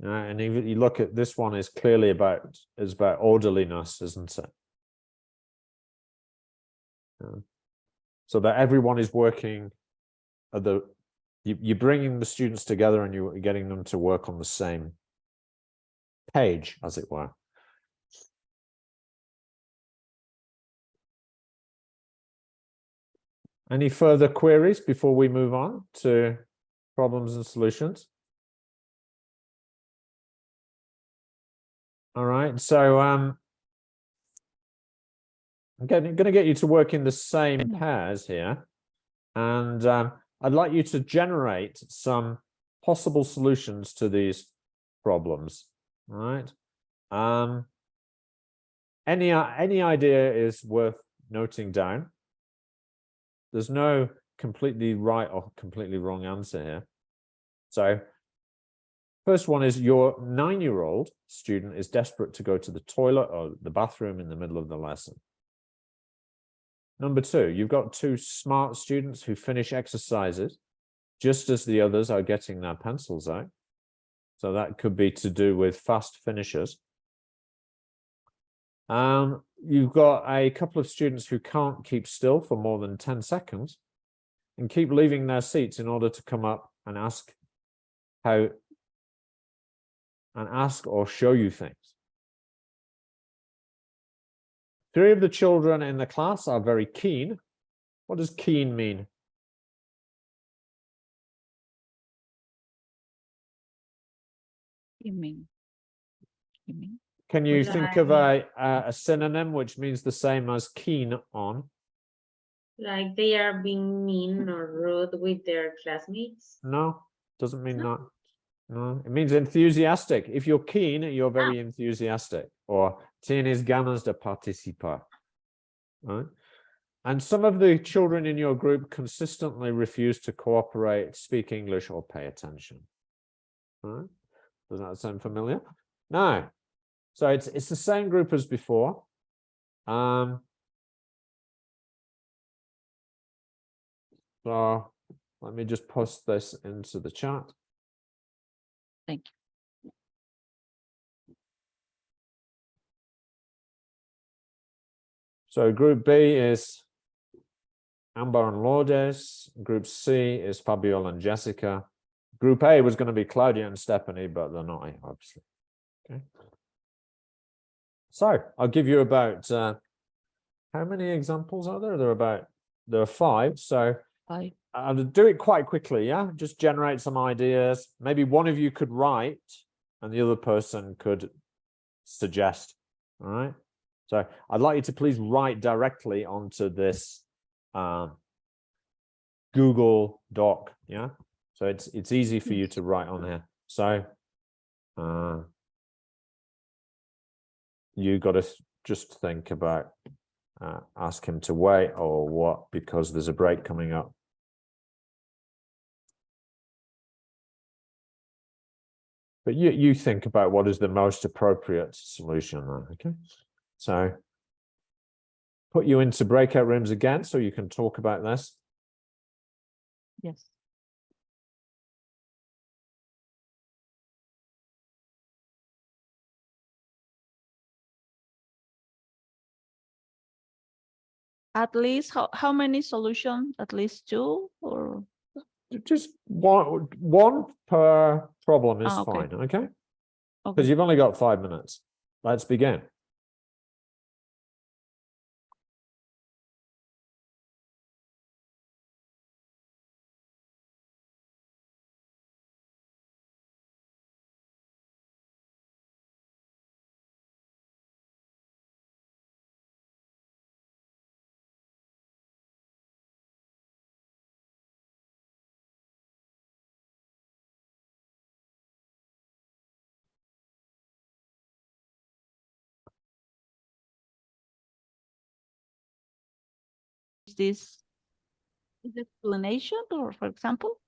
And even you look at this one, is clearly about orderliness, isn't it? So that everyone is working at you're bringing the students together and you're getting them to work on the same page, as it were. Any further queries before we move on to problems and solutions? All right, so I'm going to get you to work in the same pairs here, and I'd like you to generate some possible solutions to these problems. All right. Any idea is worth noting down. There's no completely right or completely wrong answer here. So first one is your 9-year-old student is desperate to go to the toilet or the bathroom in the middle of the lesson. Number 2, you've got 2 smart students who finish exercises just as the others are getting their pencils out. So that could be to do with fast finishers. You've got a couple of students who can't keep still for more than 10 seconds and keep leaving their seats in order to come up and ask or show you things. 3 of the children in the class are very keen. What does keen mean? You mean? Can you think of Like- a synonym which means the same as keen on? Like they are being mean or rude with their classmates. No, doesn't mean No. that. No, it means enthusiastic. If you're keen, you're very enthusiastic. Or tienes ganas de participar. Right? And some of the children in your group consistently refuse to cooperate, speak English, or pay attention. Right? Does that sound familiar? No. So it's the same group as before. So let me just post this into the chat. Thank you. So group B is Amber and Lourdes. Group C is Fabiola and Jessica. Group A was going to be Claudia and Stephanie, but they're not here, obviously. Okay. So I'll give you about how many examples are there? There are 5. So I'll do it quite quickly. Yeah, just generate some ideas. Maybe one of you could write, and the other person could suggest. All right. So I'd like you to please write directly onto this Google Doc. Yeah. So it's easy for you to write on here. So you got to just think about ask him to wait or what, because there's a break coming up. But you think about what is the most appropriate solution then, okay? So put you into breakout rooms again so you can talk about this. Yes. At least how many solutions? At least 2 or? Just one per problem is Okay. fine, okay? Because Okay. you've only got 5 minutes. Let's begin. Is this explanation, or for example?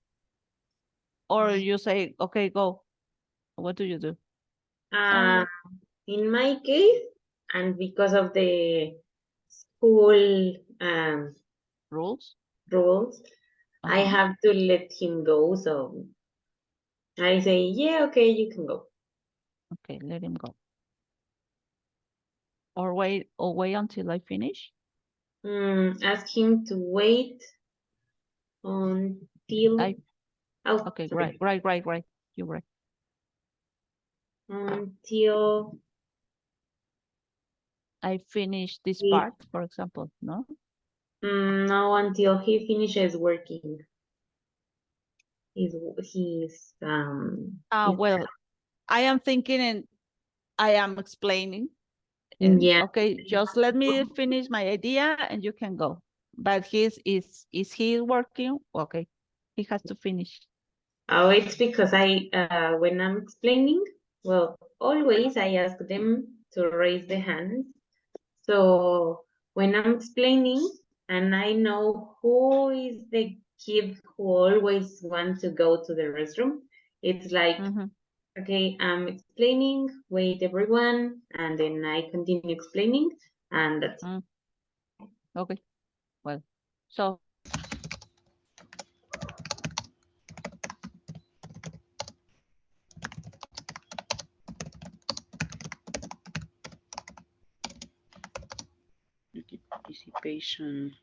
Or you say, okay, go. What do you do? In my case, and because of the school Rules? rules, I Uh-huh. have to let him go. So I say, yeah, okay, you can go. Okay, let him go. Or wait until I finish. Ask him to wait until Okay, sorry. right. You're right. Until I finish this Ye- part, for example, no? No, until he finishes working. He's Well, I am thinking and I am explaining. And, yeah. okay, just let me finish my idea and you can go. But is he working? Okay, he has to finish. Oh, it's because when I'm explaining, well, always I ask them to raise the hand. So when I'm explaining and I know who is the kid who always wants to go to the restroom, it's like, Mhm. okay, I'm explaining, wait everyone, and then I continue explaining, and that's it. Okay, well, so Participation.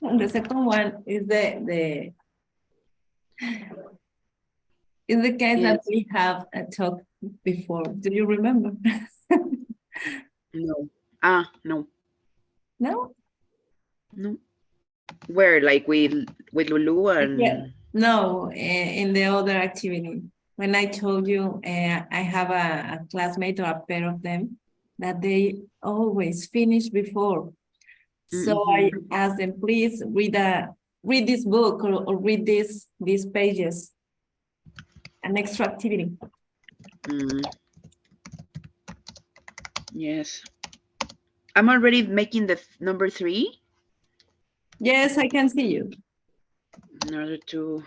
The second one is the case that Yes. we have talked before. Do you remember? No. No. No? No. Where, like with Lulu and Yeah. No, in the other activity. When I told you I have a classmate or a pair of them that they always finish before. So I asked them, please read this book or read these pages. An extra activity. Yes. I'm already making the number 3 Yes, I can see you. in order to.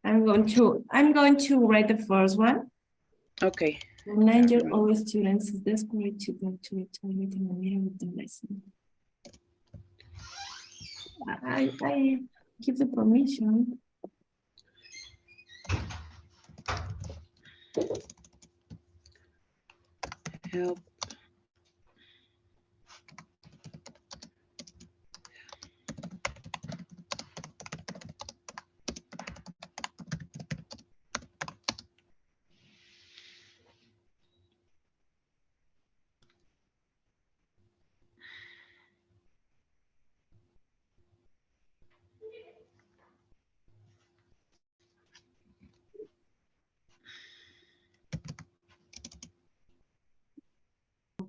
I'm going to write the first one. Okay. 9-year-old students is desperate to go to a toilet in the middle of the lesson. I give the permission. Help.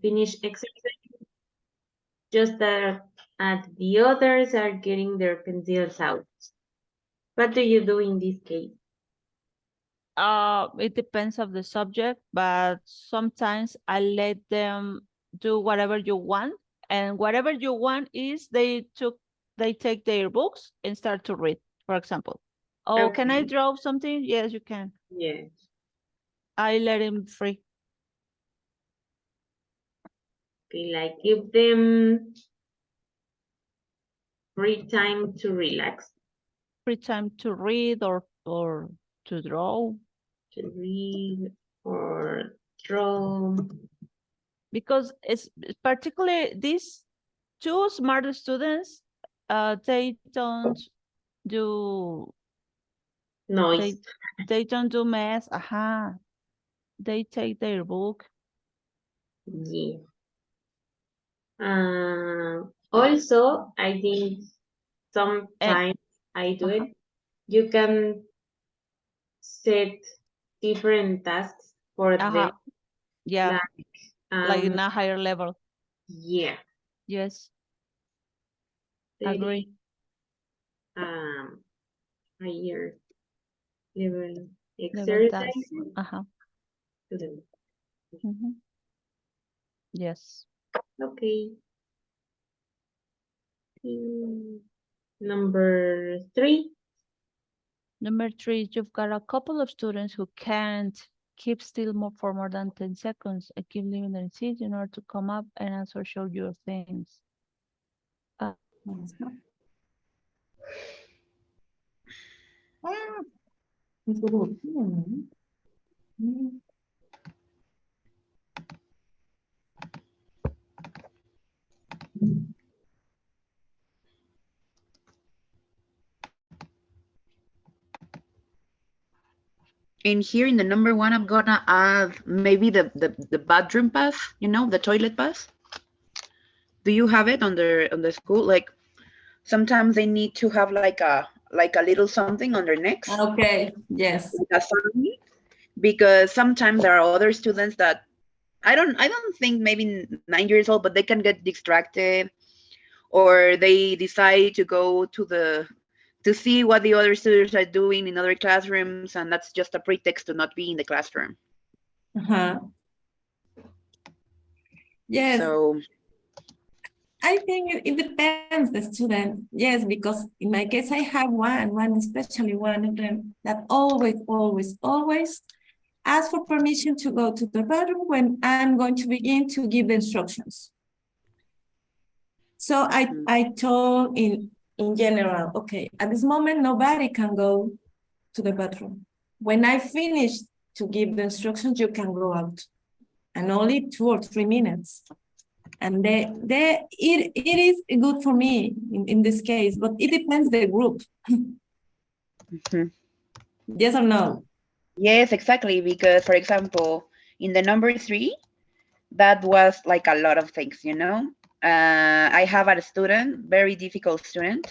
Finish exercise, just that the others are getting their pencils out. What do you do in this case? it depends of the subject, but sometimes I let them do whatever you want, and whatever you want is they take their books and start to read, for example. Oh, can I Okay. draw something? Yes, you can. Yeah. I let him free. Okay, like give them free time to relax, Free time to read or to draw, to read or draw. because it's particularly these two smart students, they don't do Noise. they don't do math. They take their book. Yeah. Also, I think And sometimes I do it. You can set different tasks for them. yeah, like in Um, a higher level. yeah. Yes, Setting agree. higher level Level task. exercise to them. Mhm. Yes. Okay. Number 3. Number 3, you've got a couple of students who can't keep still for more than 10 seconds and keep leaving their seats in order to come up and answer show your things. in here in the number 1, I'm gonna add maybe the bathroom pass, you know, the toilet pass. Do you have it on the school? Like sometimes they need to have like a little something on their necks, Okay, yes. like a sign, because sometimes there are other students that I don't think maybe 9 years old, but they can get distracted, or they decide to go to see what the other students are doing in other classrooms, and that's just a pretext to not be in the classroom. Uh-huh. Yes, So I think it depends the student. Yes, because in my case, I have especially one of them that always ask for permission to go to the bathroom when I'm going to begin to give the instructions. So I told in general, okay, at this moment, nobody can go to the bathroom. When I finish to give the instructions, you can go out, and only 2 or 3 minutes. And it is good for me in this case, but it depends the group. Yes or no? yes, exactly, because for example, in the number 3, that was like a lot of things, you know. I have a student, very difficult student,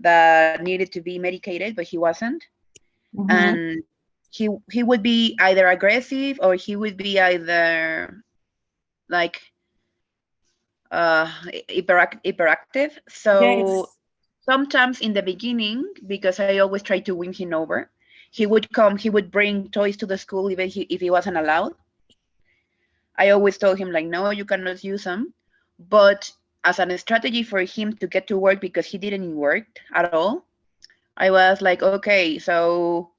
that needed to be medicated, but he wasn't. Mhm. And he would be either aggressive, or he would be either like hyperactive. So Yes. sometimes in the beginning, because I always try to win him over, he would bring toys to the school even if he wasn't allowed. I always told him like, no, you cannot use them. But as a strategy for him to get to work, because he didn't work at all, I was like, okay, so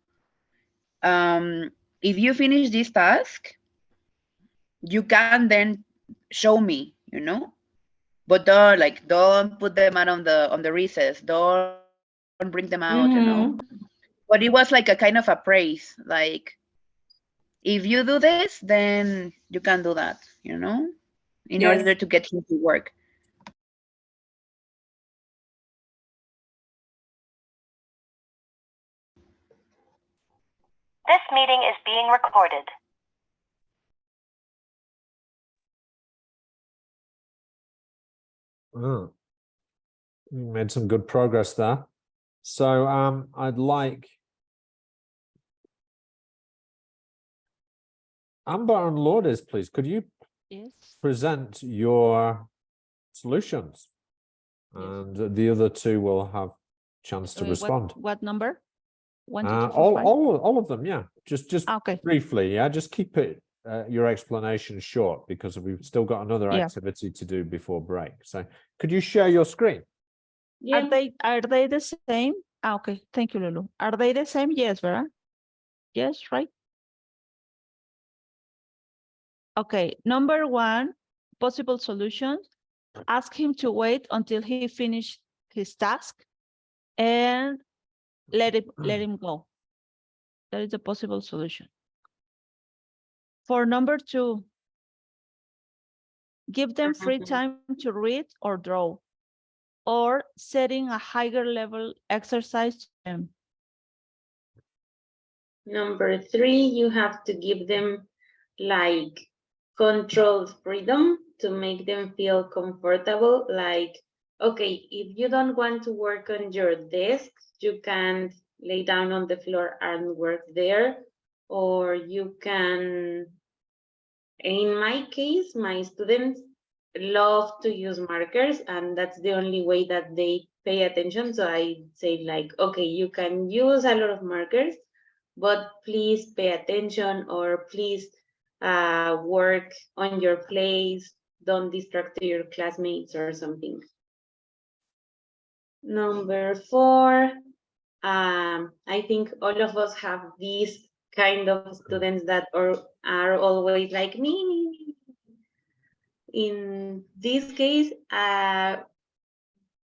if you finish this task, you can then show me, you know, but don't put them out on the recess, don't bring them out, you know. Mhm. But it was like a kind of a praise, like, if you do this, then you can do that, you know, in Yes. order to get him to work. This meeting is being recorded. Oh, you made some good progress there. So I'd like Amber and Lourdes, please. Could you Yes. present your solutions? Yes. And the other 2 will have chance to respond. What number? 1, 2, 3, 4, All 5? all of them, yeah. Just Okay. briefly, yeah. Just keep it your explanation short, because we've still got another Yeah. activity to do before break. So could you share your screen? Yeah. Are they the same? Okay. Thank you, Lulu. Are they the same? Yes, Vera. Yes, right. Okay. Number 1, possible solutions. Ask him to wait until he finished his task, and let him go. That is a possible solution. For number 2, give them free time to read or draw, or setting a higher level exercise to them. Number 3, you have to give them like controlled freedom to make them feel comfortable. Like, okay, if you don't want to work on your desk, you can lay down on the floor and work there. Or you can, in my case, my students love to use markers, and that's the only way that they pay attention. So I say like, okay, you can use a lot of markers, but please pay attention, or please work on your place. Don't distract your classmates or something. Number 4, I think all of us have these kind of students that are always like me. In this case,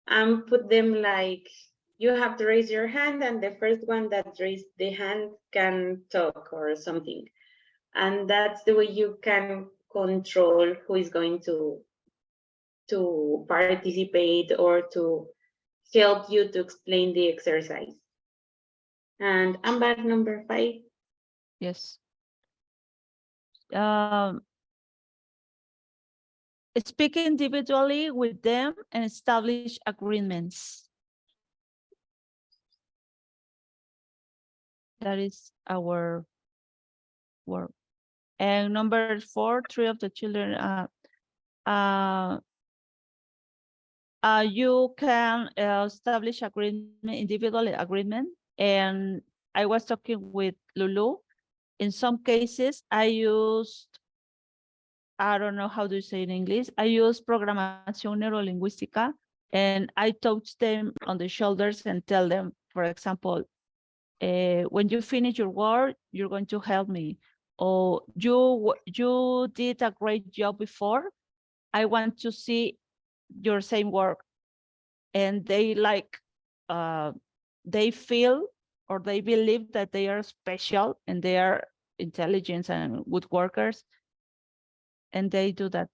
put them like, you have to raise your hand, and the first one that raised the hand can talk or something. And that's the way you can control who is going to participate or to help you to explain the exercise. And Amber, number 5. Yes. Speak individually with them and establish agreements. That is our work. And number 4, 3 of the children, you can establish agreement, individual agreement. And I was talking with Lulu. In some cases, I don't know how to say in English. I use programación neurolingüística, and I touch them on the shoulders and tell them, for example, when you finish your work, you're going to help me. Or you did a great job before. I want to see your same work. And they they feel or they believe that they are special and they are intelligent and good workers. And they do that.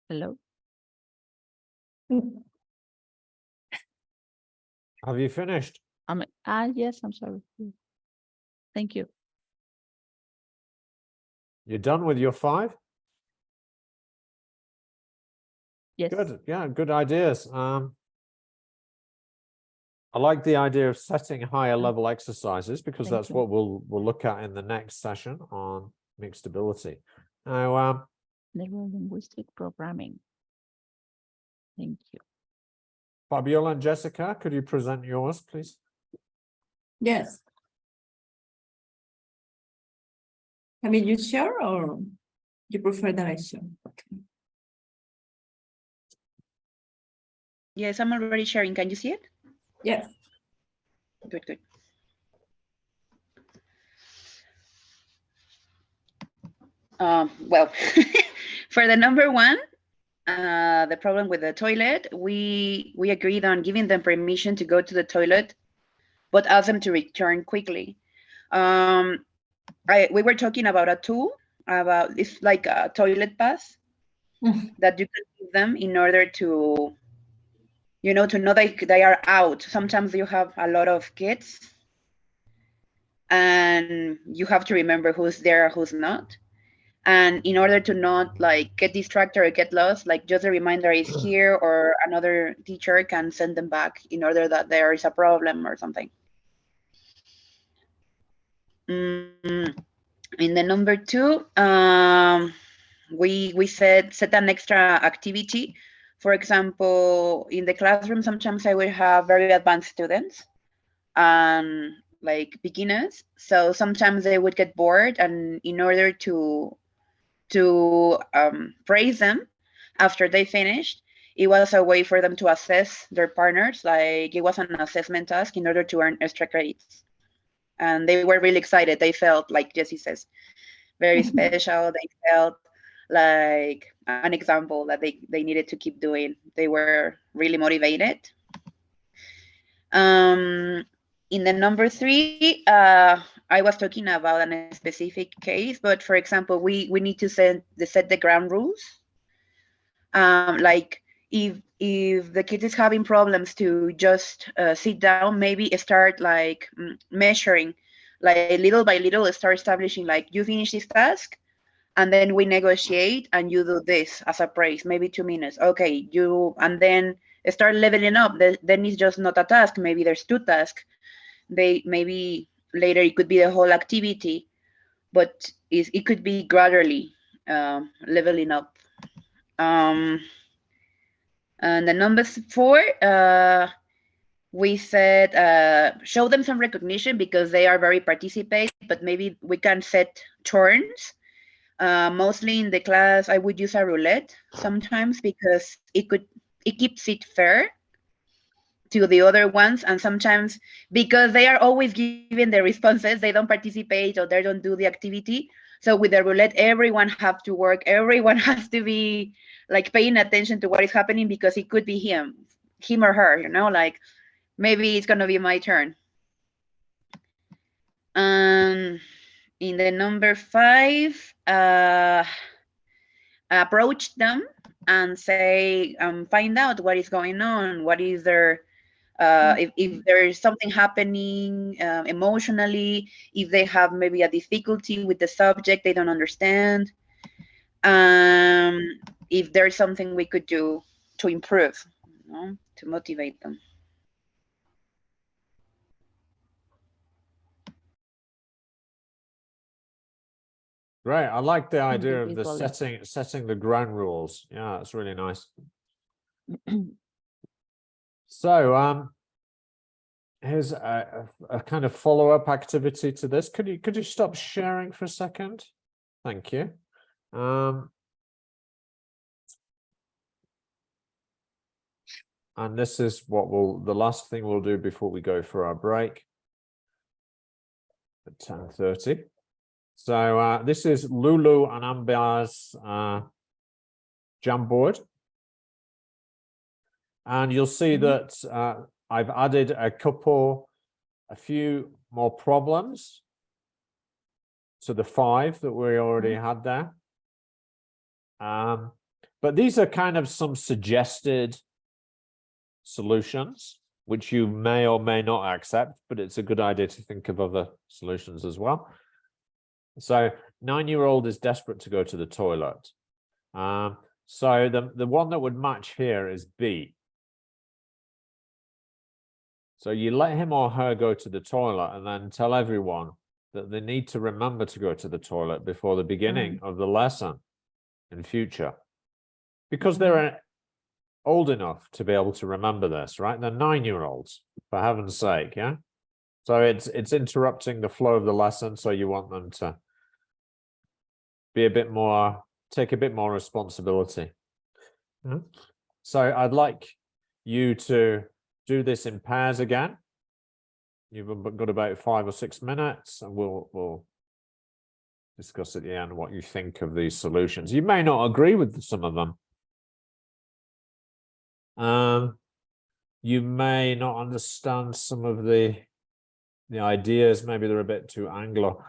Hello? Have you finished? Yes, I'm sorry. Thank you. You're done with your 5? Yes. Good. Yeah, good ideas. I like the idea of setting higher level exercises because Thank that's you. what we'll look at in the next session on mixed ability. Now, Neurolinguistic programming. Thank you. Fabiola and Jessica, could you present yours, please? Yes. Can you share or you prefer that I share? Okay. Yes, I'm already sharing. Can you see it? Yes. Good, good. Well, for the number 1, the problem with the toilet, we agreed on giving them permission to go to the toilet, but ask them to return quickly. We were talking about a tool, about it's like a toilet pass that you can give them in order to, you know, to know they are out. Sometimes you have a lot of kids and you have to remember who's there, who's not. And in order to not like get distracted or get lost, like just a reminder is here, or another teacher can send them back in order that there is a problem or something. In the number 2, we said set an extra activity. For example, in the classroom, sometimes I will have very advanced students and like beginners. So sometimes they would get bored, and in order to praise them after they finished, it was a way for them to assess their partners. Like it was an assessment task in order to earn extra credits. And they were really excited. They felt, like Jessie says, very special. They felt like an example that they needed to keep doing. They were really motivated. In the number 3, I was talking about a specific case, but for example, we need to set the ground rules. Like if the kid is having problems to just sit down, maybe start like measuring, like little by little, start establishing like you finish this task, and then we negotiate, and you do this as a praise, maybe 2 minutes. Okay, and then start leveling up. Then it's just not a task. Maybe there's 2 tasks. Maybe later it could be the whole activity, but it could be gradually leveling up. And the number 4, we said show them some recognition because they are very participate, but maybe we can set turns. Mostly in the class, I would use a roulette sometimes because it keeps it fair to the other ones. And sometimes because they are always giving the responses, they don't participate or they don't do the activity. So with the roulette, everyone has to work. Everyone has to be like paying attention to what is happening because it could be him or her, you know, like maybe it's going to be my turn. In the number 5, approach them and say, find out what is going on, what is their, if there is something happening emotionally, if they have maybe a difficulty with the subject they don't understand, if there's something we could do to improve, to motivate them. Great. I like the idea of the Individually. setting the ground rules. Yeah, that's really nice. So here's a kind of follow-up activity to this. Could you stop sharing for a second? Thank you. And this is what the last thing we'll do before we go for our break at 10:30. So this is Lulu and Ambia's Jamboard. And you'll see that I've added a few more problems to the 5 that we already had there. But these are kind of some suggested solutions, which you may or may not accept, but it's a good idea to think of other solutions as well. So 9-year-old is desperate to go to the toilet. So the one that would match here is B. So you let him or her go to the toilet and then tell everyone that they need to remember to go to the toilet before the beginning of the lesson in future. Because they're old enough to be able to remember this, right? They're 9-year-olds, for heaven's sake, yeah? So it's interrupting the flow of the lesson, so you want them to be take a bit more responsibility. Yeah? So I'd like you to do this in pairs again. You've got about 5 or 6 minutes, and we'll discuss at the end what you think of these solutions. You may not agree with some of them. You may not understand some of the ideas. Maybe they're a bit too Anglo.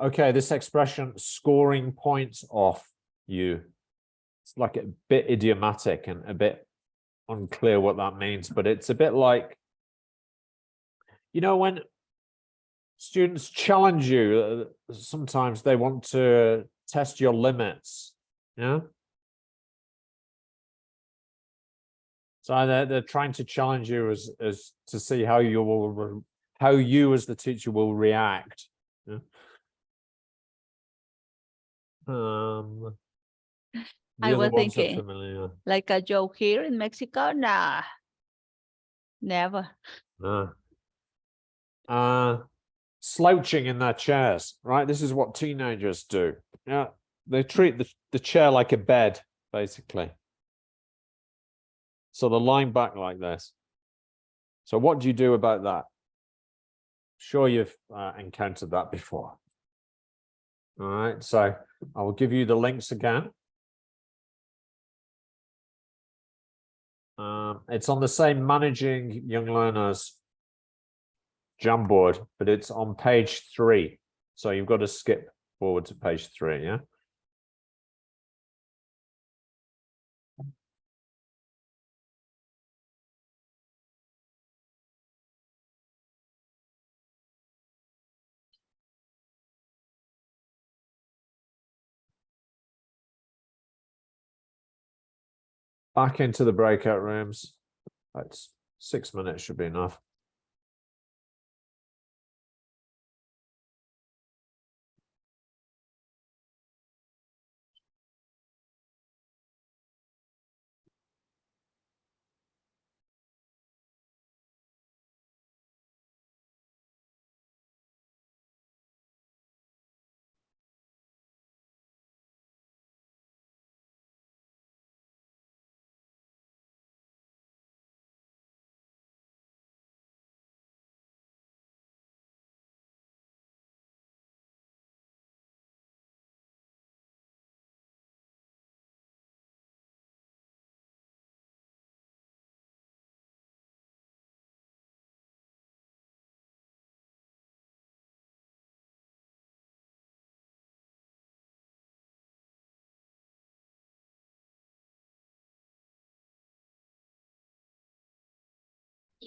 Okay, this expression, scoring points off you. It's like a bit idiomatic and a bit unclear what that means, but it's a bit like, when students challenge you, sometimes they want to test your limits, yeah? So they're trying to challenge you as to see how you as the teacher will react. Yeah? I The other was ones are thinking, familiar. like a joke here in Mexico? Nah, never. Slouching in their chairs, right? This is what teenagers do. Yeah, they treat the chair like a bed, basically. So they're lying back like this. So what do you do about that? Sure, you've encountered that before. All right, so I will give you the links again. It's on the same Managing Young Learners Jamboard, but it's on page 3. So you've got to skip forward to page 3, yeah? Back into the breakout rooms. That's 6 minutes should be enough.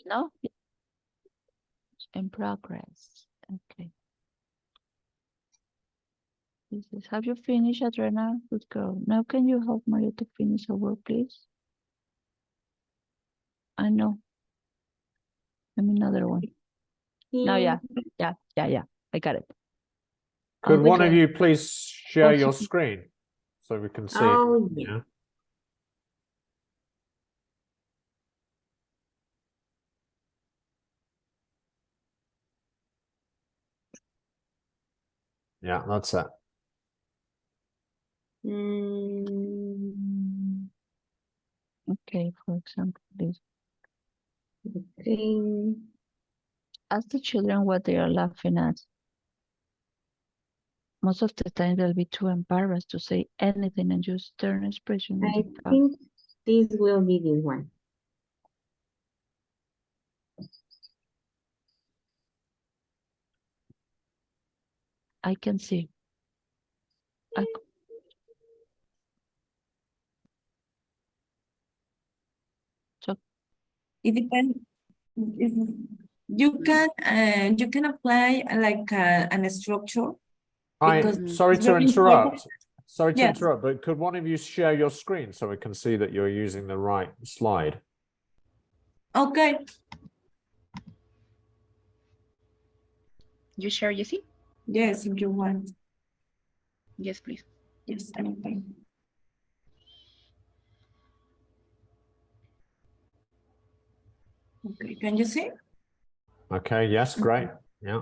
No? In progress. Okay. Have you finished, Adriana? Good girl. Now can you help Maria to finish her work, please? I know. Let me another one. No, yeah. I got it. Could one of Okay. you please share your Okay. screen so we can see? Oh, yeah. Yeah. Yeah, that's it. Mm, Okay, for example, this. okay. Ask the children what they are laughing at. Most of the time they'll be too embarrassed to say anything and just turn expression when I they talk. think this will be the one. I can see. It depends. You can apply like an structure. Because Sorry it's to very important. interrupt. Sorry to Yes. interrupt, but could one of you share your screen so we can see that you're using the right slide? Okay. You share, Jessie? Yes, if you want. Yes, please. Yes, I'm okay. Okay, can you see? Okay, yes, great. Yeah.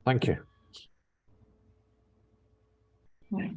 Thank you. Right.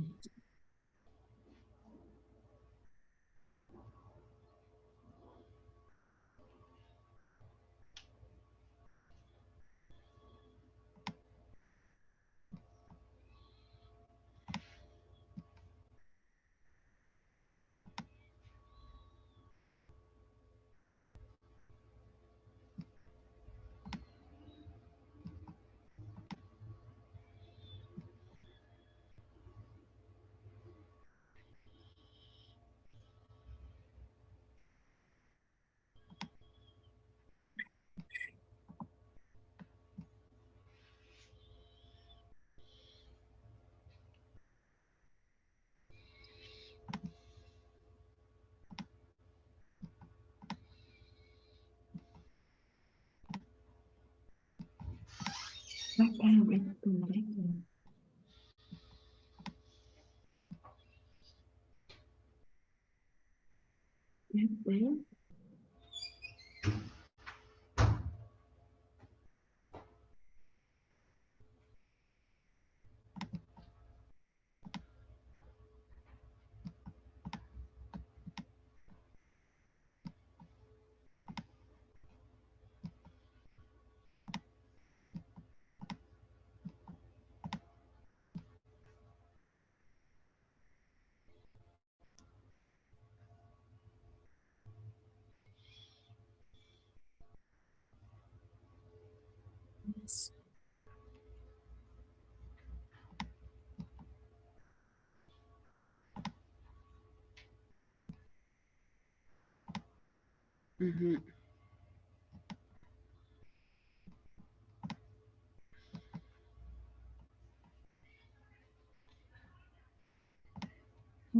Mm-hmm.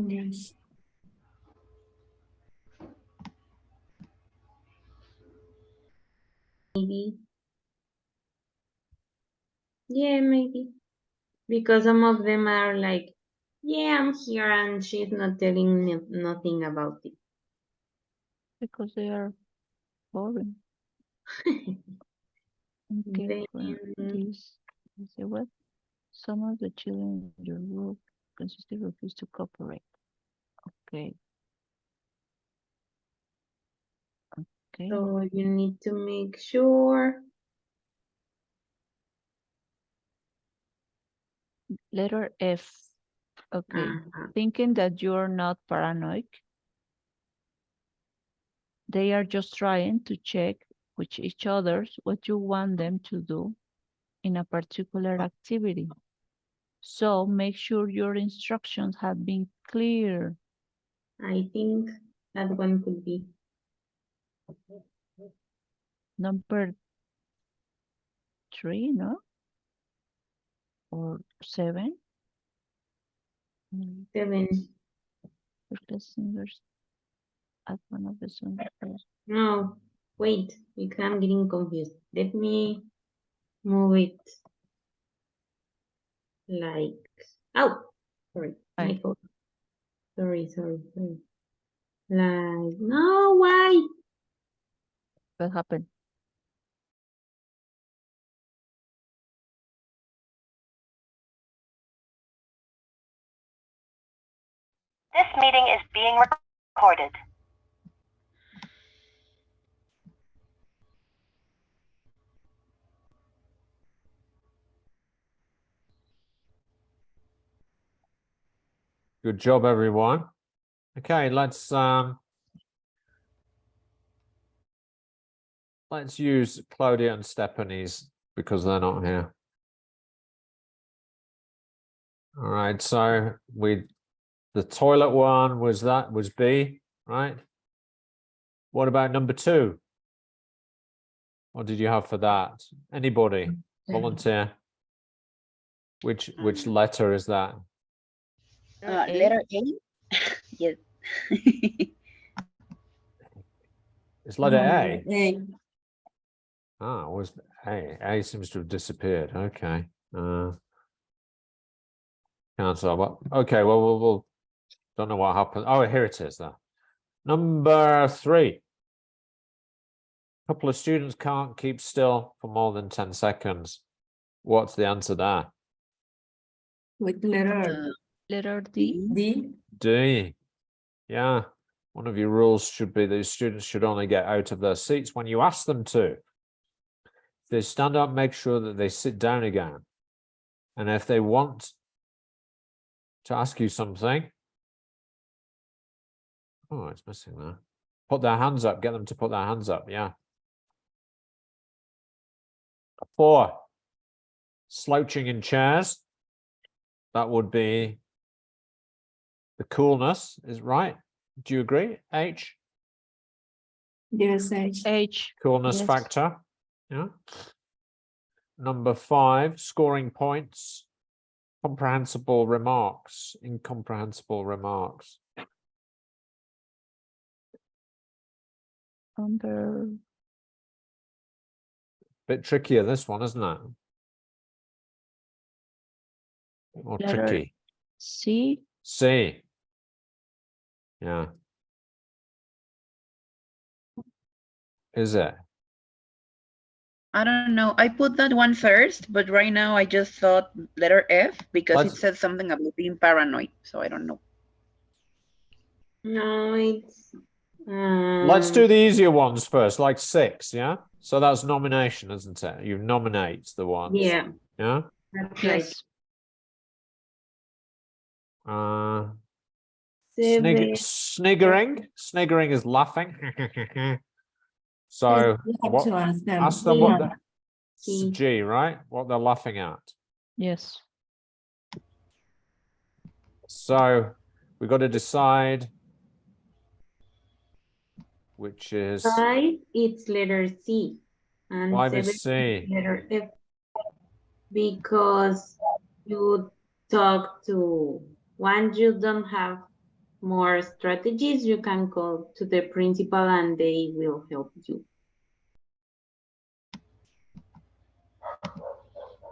Yes. Maybe. Yeah, maybe. Because some of them are like, yeah, I'm here and she's not telling me nothing about it. Because they are boring. Okay, Then, this is the what? Some of the children in your group consistently refuse to cooperate. Okay. Okay. so you need to make sure. Letter F. Okay. Uh-huh. Thinking that you're not paranoid. They are just trying to check with each other's what you want them to do in a particular activity. So make sure your instructions have been clear. I think that one could be. Number 3, no? Or 7? 7. First singers at one of the songs. No, wait, because I'm getting confused. Let me move it like, oh, sorry, my Right. fault. Sorry. Like, no, why? What happened? This meeting is being recorded. Good job, everyone. Okay, let's use Claudia and Stephanie's because they're not here. All right, so the toilet one was B, right? What about number 2? What did you have for that? Anybody volunteer? Which letter is that? Letter A. Yes. It's letter A. A. Ah, it was A. A seems to have disappeared. Okay. Can't tell. But okay. Well, we'll don't know what happened. Oh, here it is. There. Number 3. A couple of students can't keep still for more than 10 seconds. What's the answer there? With letter Letter D. D. D. Yeah. One of your rules should be that students should only get out of their seats when you ask them to. If they stand up, make sure that they sit down again. And if they want to ask you something, oh, it's missing there. Put their hands up, get them to put their hands up, yeah. 4, slouching in chairs. That would be the coolness, is right. Do you agree? H, Yes, H. H. coolness Yes. factor, yeah. Number 5, scoring points. Comprehensible remarks, incomprehensible remarks. Number Bit trickier, this one, isn't it? More Letter- tricky. C. C. Yeah. Is it? I don't know. I put that one first, but right now I just thought letter F because Let's- it said something about being paranoid. So I don't know. No, it's. Let's do the easier ones first, like 6, yeah? So that's nomination, isn't it? You nominate the ones. Yeah, Yeah? that's right. Yes. Sniggering. Sniggering is laughing. So You have what, to ask them. ask them what Yeah. the C. G, right? What they're laughing at. Yes. So we've got to decide which is 5, it's letter C. And 5 7 is C. letter F. Because you talk to, once you don't have more strategies, you can go to the principal and they will help you.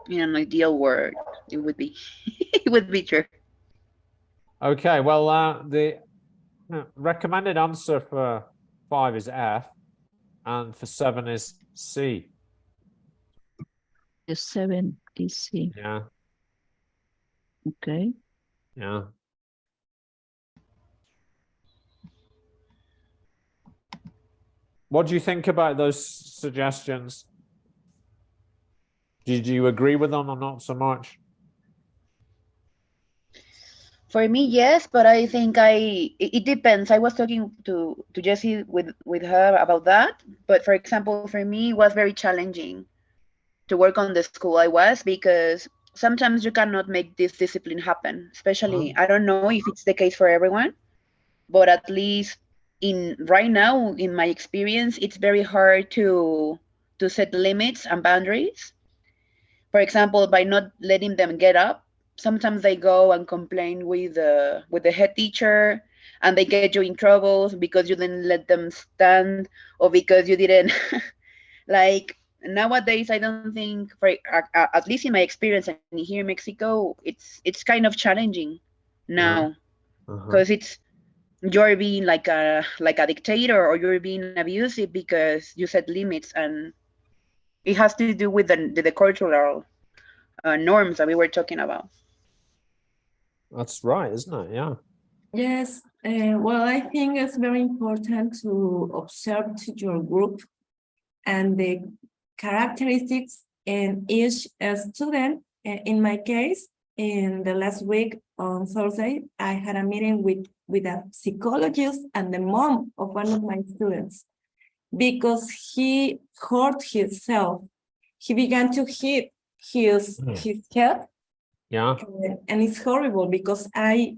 In an ideal world, it would be it would be true. Okay, well, the recommended answer for 5 is F, and for 7 is C. The 7 is C. Yeah, Okay. yeah. What do you think about those suggestions? Did you agree with them or not so much? For me, yes, but I think it depends. I was talking to Jessie with her about that. But for example, for me, it was very challenging to work on the school I was because sometimes you cannot make this discipline happen. Especially, I don't know if it's the case for everyone, but at least in right now, in my experience, it's very hard to set limits and boundaries. For example, by not letting them get up, sometimes they go and complain with the head teacher, and they get you in trouble because you didn't let them stand, or because you didn't like. Nowadays, I don't think, at least in my experience and here in Mexico, it's kind of challenging now, because you're being like a dictator, or you're being abusive because you set limits, and it has to do with the cultural norms that we were talking about. That's right, isn't it? Yeah. Yes, well, I think it's very important to observe to your group and the characteristics in each student. In my case, in the last week on Thursday, I had a meeting with a psychologist and the mom of one of my students, because he hurt himself. He began to hit his head. Yeah. And it's horrible because I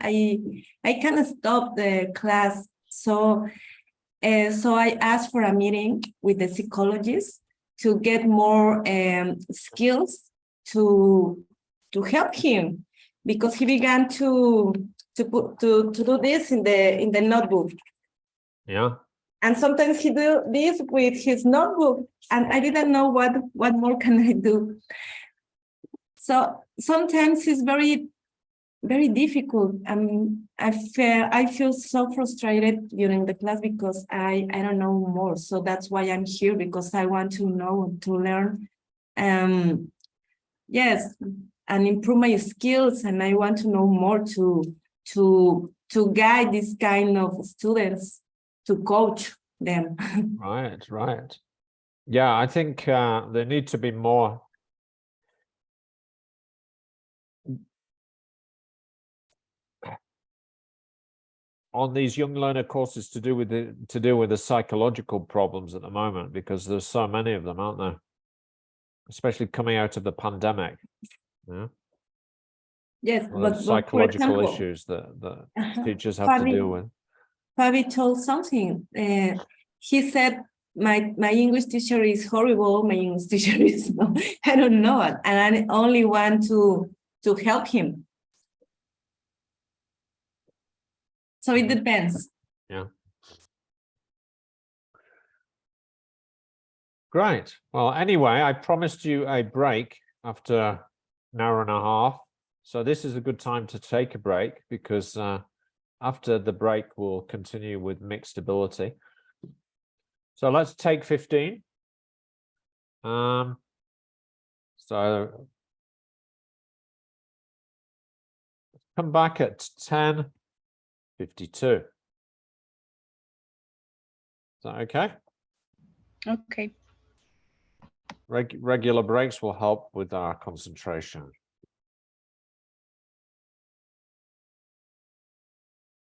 can't stop the class. So I asked for a meeting with the psychologist to get more skills to help him, because he began to do this in the notebook. Yeah. And sometimes he do this with his notebook, and I didn't know what more can I do. So sometimes it's very, very difficult. I feel so frustrated during the class because I don't know more. So that's why I'm here, because I want to know, to learn. Yes, and improve my skills, and I want to know more to guide this kind of students, to coach them. Right. Yeah, I think there need to be more on these young learner courses to deal with the psychological problems at the moment, because there's so many of them, aren't there? Especially coming out of the pandemic. Yeah. Yes, Well, but psychological for example, issues that teachers have to deal with. Fabi told something. He said, my English teacher is horrible. My English teacher is no, I don't know it, and I only want to help him. So it depends. Yeah. Great. Well, anyway, I promised you a break after an hour and a half. So this is a good time to take a break, because after the break, we'll continue with mixed ability. So let's take 15. So come back at 10:52. Is that okay? Okay. Regular breaks will help with our concentration.